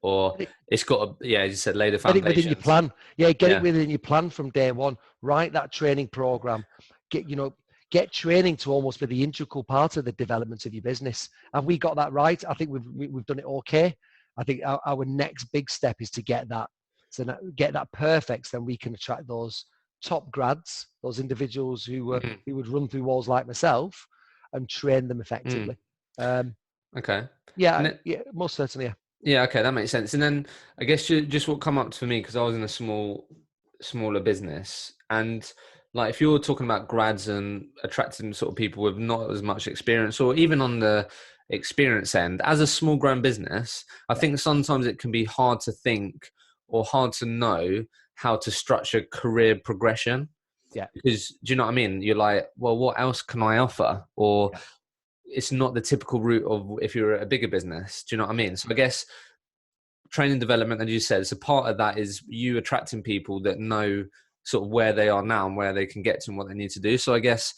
Or it's got to, yeah, as you said, lay the Get it within your foundations. plan. Yeah, get it within your plan from day one. Write that training program. Get training to almost be the integral part of the development of your business. Have we got that right? I think we've done it okay. I think our next big step is to get that. So get that perfect, so then we can attract those top grads, those individuals who would run through walls like myself, and train them effectively. Okay. Yeah, most certainly. Yeah. Yeah, okay, that makes sense. And then I guess just what come up for me, because I was in a smaller business, and like if you're talking about grads and attracting sort of people with not as much experience, or even on the experience end, as a small grown business, I think sometimes it can be hard to think or hard to know how to structure career progression. Yeah. Because do you know what I mean? You're like, well, what else can I offer? Or it's not the typical route of if you're a bigger business. Do you know what I mean? So I guess training development, as you said, so part of that is you attracting people that know sort of where they are now and where they can get to and what they need to do. So I guess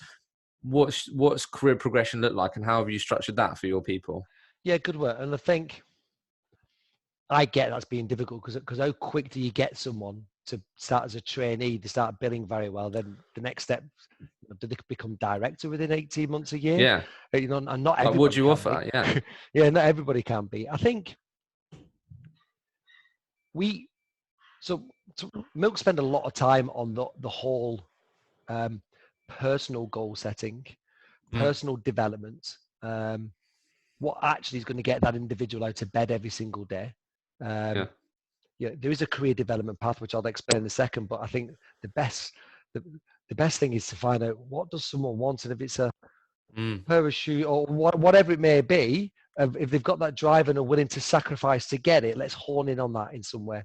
what's career progression look like, and how have you structured that for your people? Yeah, good work. And I think I get that's being difficult because how quick do you get someone to start as a trainee, they start billing very well, then the next step, do they become director within 18 months, a year? Yeah. And not everybody. Like, what do you can offer? be. Yeah. Yeah, not everybody can be. I think Milk spend a lot of time on the whole personal goal setting, personal development, what actually is going to get that individual out of bed every single day. There is a career development path, which I'll explain in a second, but I think the best thing is to find out, what does someone want, and if it's a pair of shoes or whatever it may be, if they've got that drive and are willing to sacrifice to get it, let's hone in on that in some way.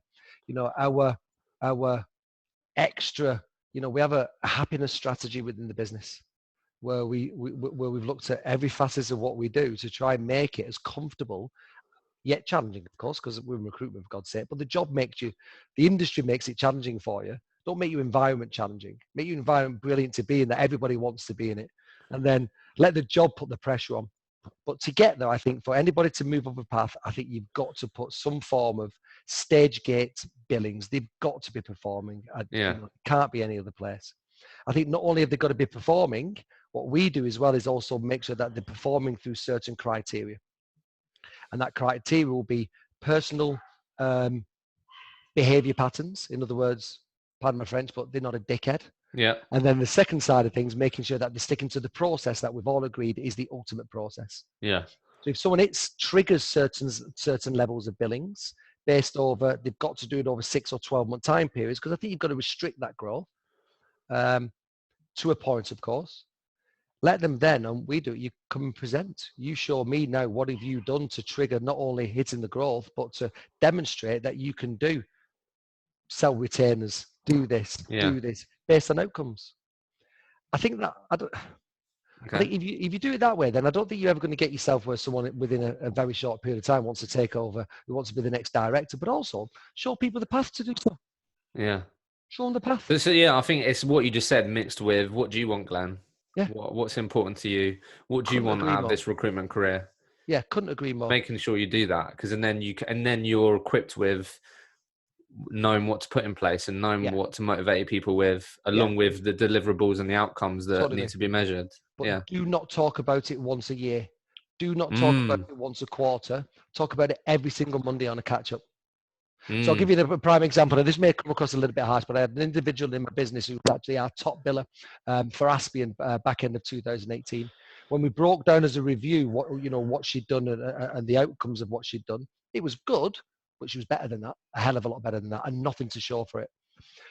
Our extra, we have a happiness strategy within the business where we've looked at every facet of what we do to try and make it as comfortable yet challenging, of course, because we're in recruitment, for God's sake. But the industry makes it challenging for you. Don't make your environment challenging. Make your environment brilliant to be in, that everybody wants to be in it. And then let the job put the pressure on. But to get there, I think for anybody to move up a path, I think you've got to put some form of stage gate billings. They've got to be performing. It can't be any other place. I think not only have they got to be performing, what we do as well is also make sure that they're performing through certain criteria. And that criteria will be personal behavior patterns. In other words, pardon my French, but they're not a dickhead. Yeah. And then the second side of things, making sure that they're sticking to the process that we've all agreed is the ultimate process. Yeah. So if someone triggers certain levels of billings based over, they've got to do it over 6 or 12-month time periods, because I think you've got to restrict that growth to a point, of course. Let them then, and we do it, you come and present. You show me now, what have you done to trigger not only hitting the growth, but to demonstrate that you can do sell retainers, do this based on outcomes. I think if you do it that way, then I don't think you're ever going to get yourself where someone within a very short period of time wants to take over, who wants to be the next director, but also show people the path to do so. Yeah. Show them the path. So I think it's what you just said mixed with, what do you want, Glenn? Yeah. What's important to you? What do you want out of this recruitment career? Yeah, couldn't agree more. Making sure you do that, because and then you're equipped with knowing what to put in place and knowing what to motivate people with, along with the deliverables and the outcomes that need to be measured. But do not talk about it once a year. Do not talk about it once a quarter. Talk about it every single Monday on a catch-up. So I'll give you a prime example. And this may come across a little bit harsh, but I had an individual in my business who was actually our top biller for Aspian back end of 2018. When we broke down as a review what she'd done and the outcomes of what she'd done, it was good, but she was better than that, a hell of a lot better than that, and nothing to show for it.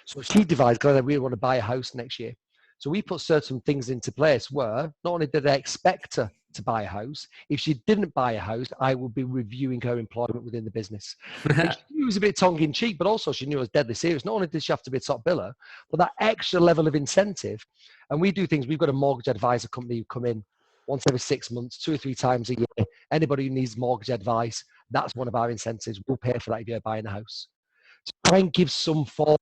So she devised, because I really want to buy a house next year. So we put certain things into place where not only did I expect her to buy a house, if she didn't buy a house, I would be reviewing her employment within the business. And she knew it was a bit tongue-in-cheek, but also she knew it was deadly serious. Not only did she have to be a top biller, but that extra level of incentive. And we do things, we've got a mortgage advisor company who come in once every 6 months, 2 or 3 times a year. Anybody who needs mortgage advice, that's one of our incentives. We'll pay for that if you're buying a house. To try and give some form.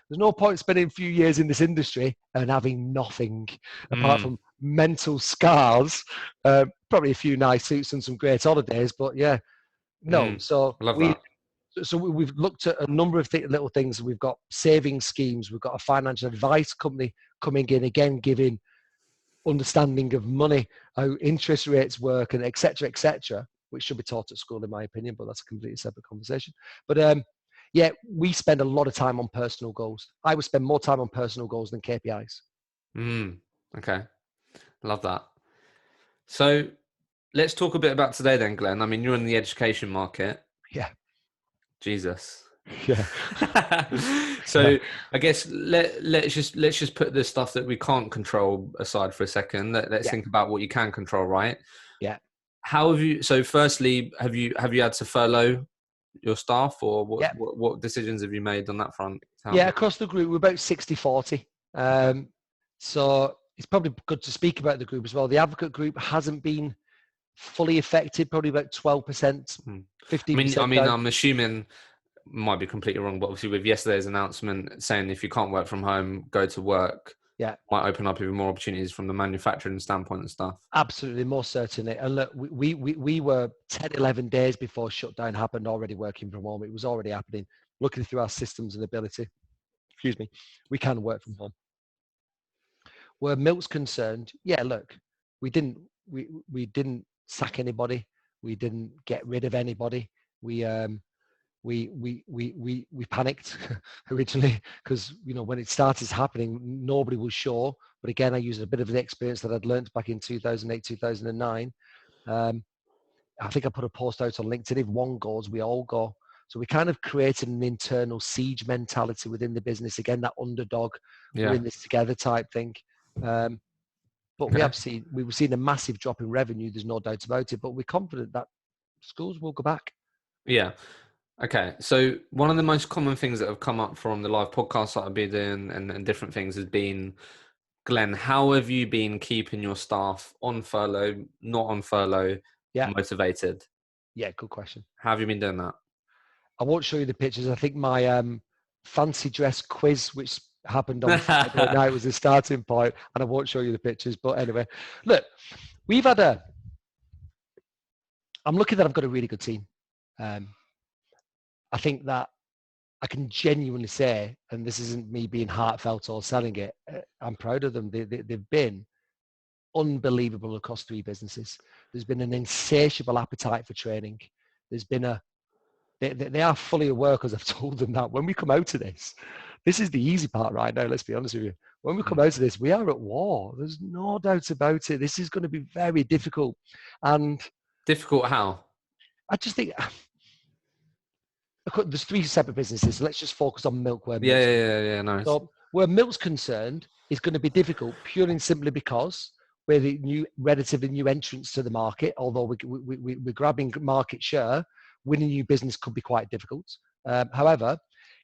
There's no point spending a few years in this industry and having nothing apart from mental scars. Probably a few nice suits and some great holidays, but yeah, no. So I love that. we've looked at a number of little things. We've got saving schemes. We've got a financial advice company coming in again, giving understanding of money, how interest rates work, and etc., which should be taught at school, in my opinion, but that's a completely separate conversation. But yeah, we spend a lot of time on personal goals. I would spend more time on personal goals than KPIs. Okay, love that. So let's talk a bit about today then, Glenn. I mean, you're in the education market. Yeah. Jesus. Yeah. So Yeah. I guess let's just put the stuff that we can't control aside for a second. Let's think about what you can control, right? Yeah. How have you? So, firstly, have you had to furlough your staff, or Yeah. what decisions have you made on that front? Yeah, across the group, we're about 60-40. So it's probably good to speak about the group as well. The advocate group hasn't been fully affected, probably about 12%, 15% I mean, down. I'm assuming, might be completely wrong, but obviously with yesterday's announcement saying if you can't work from home, go to work, might open up even more opportunities from the manufacturing standpoint and stuff. Absolutely, most certainly. And look, we were 10, 11 days before shutdown happened already working from home. It was already happening. Looking through our systems and ability, we can work from home. Where Milt's concerned, yeah, look, we didn't sack anybody. We didn't get rid of anybody. We panicked originally because when it started happening, nobody was sure. But again, I used a bit of the experience that I'd learned back in 2008, 2009. I think I put a post out on LinkedIn: if one goes, we all go. So we kind of created an internal siege mentality within the business. Again, that underdog, we're in this together type thing. But we've seen a massive drop in revenue. There's no doubt about it. But we're confident that schools will go back. Yeah. Okay. So one of the most common things that have come up from the live podcasts that I've been doing and different things has been, Glenn, how have you been keeping your staff on furlough, not on furlough, motivated? Yeah, good question. How have you been doing that? I won't show you the pictures. I think my fancy dress quiz, which happened on Friday night, was the starting point, and I won't show you the pictures. But anyway, look, we've had I'm lucky that I've got a really good team. I think that I can genuinely say, and this isn't me being heartfelt or selling it, I'm proud of them. They've been unbelievable across 3 businesses. There's been an insatiable appetite for training. There's been they are fully aware, because I've told them that when we come out of this is the easy part right now, let's be honest with you. When we come out of this, we are at war. There's no doubt about it. This is going to be very difficult. And difficult how? I just think there's 3 separate businesses. So let's just focus on milk. Where Nice. So where milk's concerned, is going to be difficult purely and simply because we're the relatively new entrants to the market. Although we're grabbing market share, winning new business could be quite difficult. However,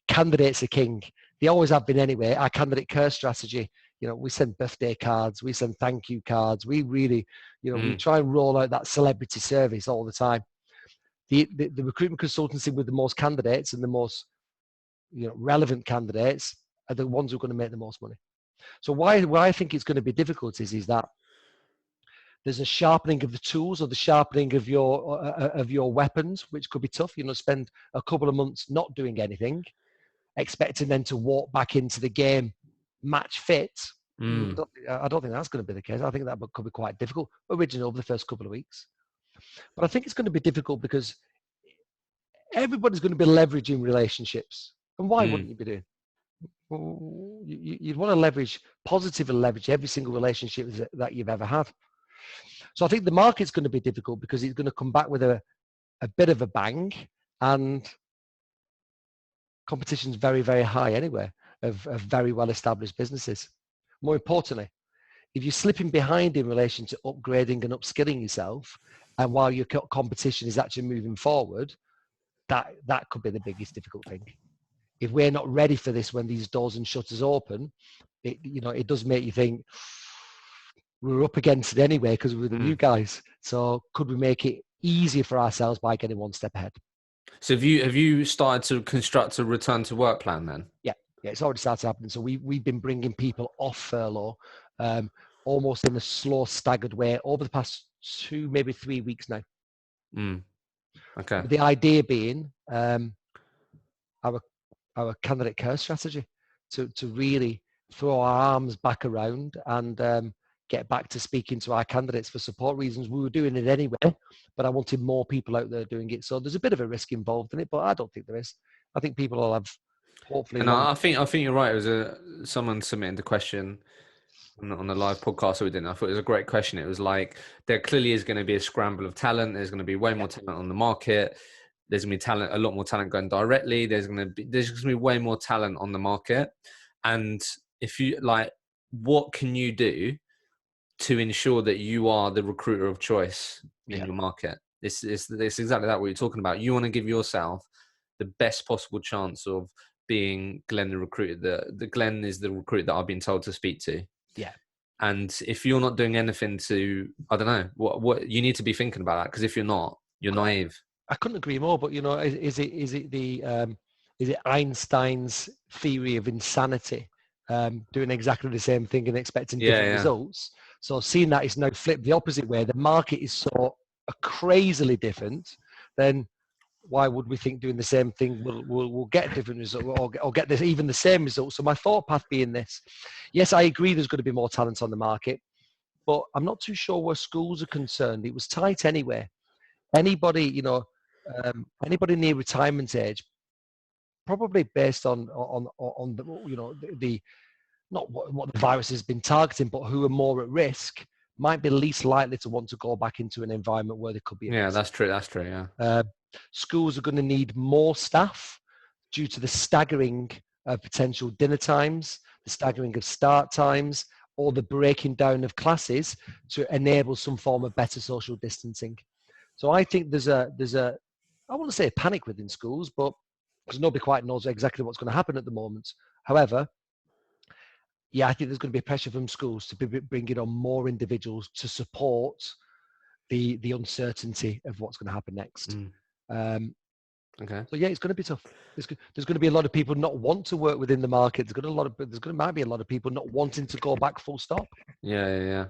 candidates are king. They always have been anyway. Our candidate care strategy, we send birthday cards, we send thank you cards. We really, we try and roll out that celebrity service all the time. The recruitment consultancy with the most candidates and the most relevant candidates are the ones who are going to make the most money. So why I think it's going to be difficult is that there's a sharpening of the tools, or the sharpening of your weapons, which could be tough. Spend a couple of months not doing anything, expecting them to walk back into the game match fit. I don't think that's going to be the case. I think that could be quite difficult originally over the first couple of weeks. But I think it's going to be difficult because everybody's going to be leveraging relationships. And why wouldn't you be doing? You'd want to positively leverage every single relationship that you've ever had. So I think the market's going to be difficult because it's going to come back with a bit of a bang, and competition's very, very high anyway of very well-established businesses. More importantly, if you're slipping behind in relation to upgrading and upskilling yourself, and while your competition is actually moving forward, that could be the biggest difficult thing. If we're not ready for this when these doors and shutters open, it does make you think, we're up against it anyway because we're the new guys. So could we make it easier for ourselves by getting one step ahead? So have you started to construct a return to work plan then? Yeah, it's already started happening. So we've been bringing people off furlough. almost in a slow, staggered way over the past 2, maybe 3 weeks now. Okay. The idea being our candidate care strategy to really throw our arms back around and get back to speaking to our candidates for support reasons. We were doing it anyway, but I wanted more people out there doing it. So there's a bit of a risk involved in it, but I don't think there is. I think people will have hopefully. And I think you're right. It was someone submitted the question on the live podcast that we did. I thought it was a great question. It was like, there clearly is going to be a scramble of talent. There's going to be way more talent on the market. There's going to be a lot more talent going directly. There's going to be way more talent on the market. And if you what can you do to ensure that you are the recruiter of choice in your market? It's exactly that what you're talking about. You want to give yourself the best possible chance of being Glen the recruiter. The Glen is the recruiter that I've been told to speak to. Yeah. And if you're not doing anything to, I don't know, what you need to be thinking about that, because if you're not, you're naive. I couldn't agree more. But is it Einstein's theory of insanity, doing exactly the same thing and expecting different results? So seeing that is now flipped the opposite way. The market is so crazily different. Then why would we think doing the same thing will get a different result or get this even the same result? So my thought path being this: yes, I agree there's going to be more talent on the market, but I'm not too sure where schools are concerned. It was tight anyway. Anybody, anybody near retirement age, probably based on the not what the virus has been targeting, but who are more at risk, might be least likely to want to go back into an environment where they could be at risk. That's true. Yeah. Schools are going to need more staff due to the staggering of potential dinner times, the staggering of start times, or the breaking down of classes to enable some form of better social distancing. So I think there's a I want to say a panic within schools, but because nobody quite knows exactly what's going to happen at the moment. However, I think there's going to be pressure from schools to be bringing on more individuals to support the uncertainty of what's going to happen next. Okay. So it's going to be tough. There's going to be a lot of people not want to work within the market. Might be a lot of people not wanting to go back full stop. Yeah.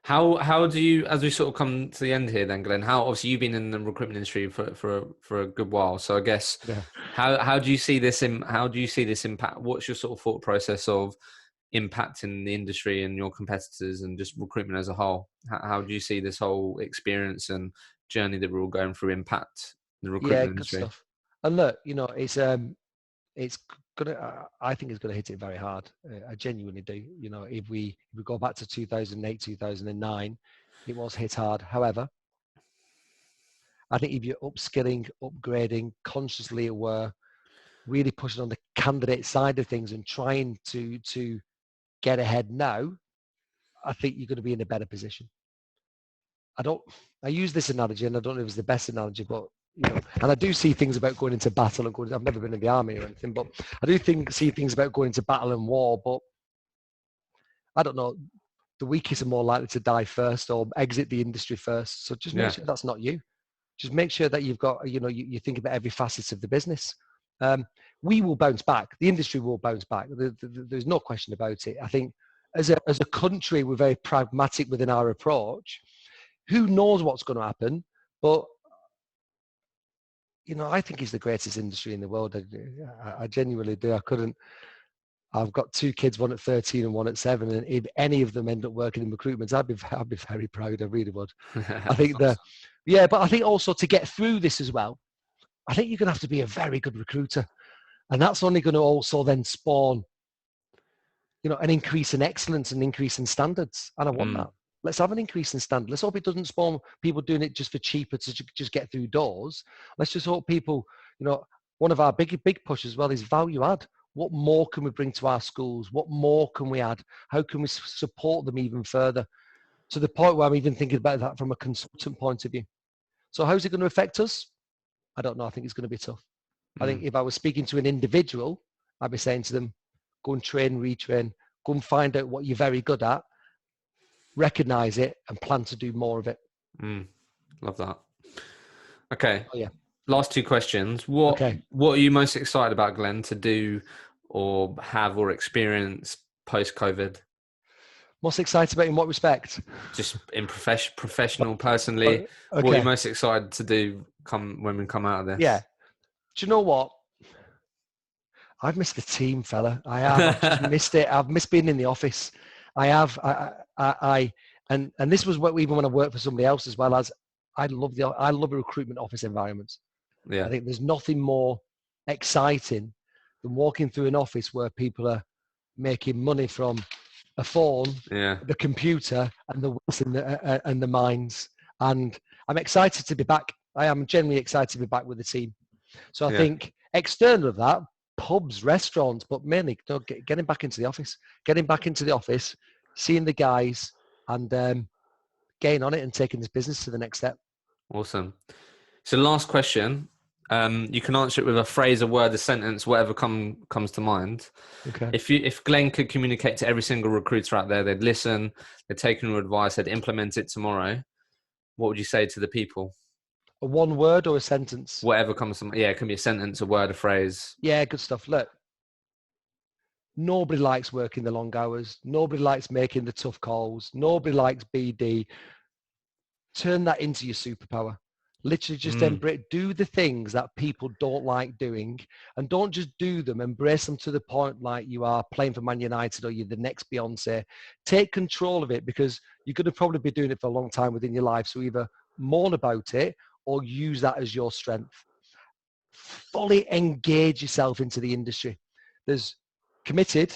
How do you, as we sort of come to the end here then, Glen, how obviously you've been in the recruitment industry for a good while. So I guess how do you see this impact? What's your sort of thought process of impacting the industry and your competitors and just recruitment as a whole? How do you see this whole experience and journey that we're all going through impact the recruitment industry? Good stuff. And look, it's gonna. I think it's gonna hit it very hard. I genuinely do. If we go back to 2008, 2009, it was hit hard. However, I think if you're upskilling, upgrading, consciously aware, really pushing on the candidate side of things and trying to get ahead now, I think you're going to be in a better position. I use this analogy, and I don't know if it's the best analogy, but and I do see things about going into battle and going. I've never been in the army or anything, but I do see things about going into battle and war. But I don't know. The weakest are more likely to die first or exit the industry first. So just make sure that's not you. Just make sure that you've got, you think about every facet of the business. We will bounce back. The industry will bounce back. There's no question about it. I think as a country, we're very pragmatic within our approach. Who knows what's going to happen? But I think it's the greatest industry in the world. I genuinely do. I've got 2 kids, one at 13 and one at 7. And if any of them end up working in recruitment, I'd be very proud. I really would. I think but I think also to get through this as well, I think you're going to have to be a very good recruiter. And that's only going to also then spawn, an increase in excellence and increase in standards. And I want that. Let's have an increase in standard. Let's hope it doesn't spawn people doing it just for cheaper to just get through doors. Let's just hope people, one of our big push as well is value add. What more can we bring to our schools? What more can we add? How can we support them even further? To the point where I'm even thinking about that from a consultant point of view. So how's it going to affect us? I don't know. I think it's going to be tough. I think if I was speaking to an individual, I'd be saying to them, go and train, retrain, go and find out what you're very good at, recognize it, and plan to do more of it. Love that. Okay. Oh, yeah. Last 2 questions. What are you most excited about, Glen, to do or have or experience post-COVID? Most excited about in what respect? Just in professional, personally, Okay. what are you most excited to do when we come out of this? Yeah. Do you know what? I've missed the team, fella. I have. I've just missed it. I've missed being in the office. I have. And this was what even when I worked for somebody else as well as I love a recruitment office environment. Yeah. I think there's nothing more exciting than walking through an office where people are making money from a phone, the computer, and the wheels and the minds. And I'm excited to be back. I am genuinely excited to be back with the team. So I think external of that, pubs, restaurants, but mainly getting back into the office, seeing the guys, and getting on it and taking this business to the next step. Awesome. So last question. You can answer it with a phrase, a word, a sentence, whatever comes to mind. Okay. If Glen could communicate to every single recruiter out there, they'd listen, they'd take your advice, they'd implement it tomorrow, what would you say to the people? A one word or a sentence? Whatever comes to mind. Yeah, it can be a sentence, a word, a phrase. Yeah, good stuff. Look, nobody likes working the long hours. Nobody likes making the tough calls. Nobody likes BD. Turn that into your superpower. Literally just do the things that people don't like doing, and don't just do them, embrace them to the point like you are playing for Man United or you're the next Beyonce. Take control of it, because you're going to probably be doing it for a long time within your life. So either mourn about it or use that as your strength. Fully engage yourself into the industry. There's committed,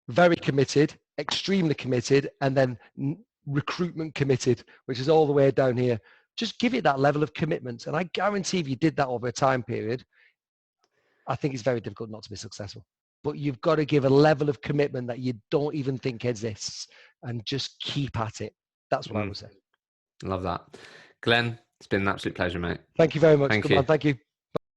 very committed, extremely committed, and then recruitment committed, which is all the way down here. Just give it that level of commitment. And I guarantee if you did that over a time period, I think it's very difficult not to be successful. But you've got to give a level of commitment that you don't even think exists, and just keep at it. That's what I would say. Love that. Glen, it's been an absolute pleasure, mate. Thank you very much. Thank Good you. man. Thank you.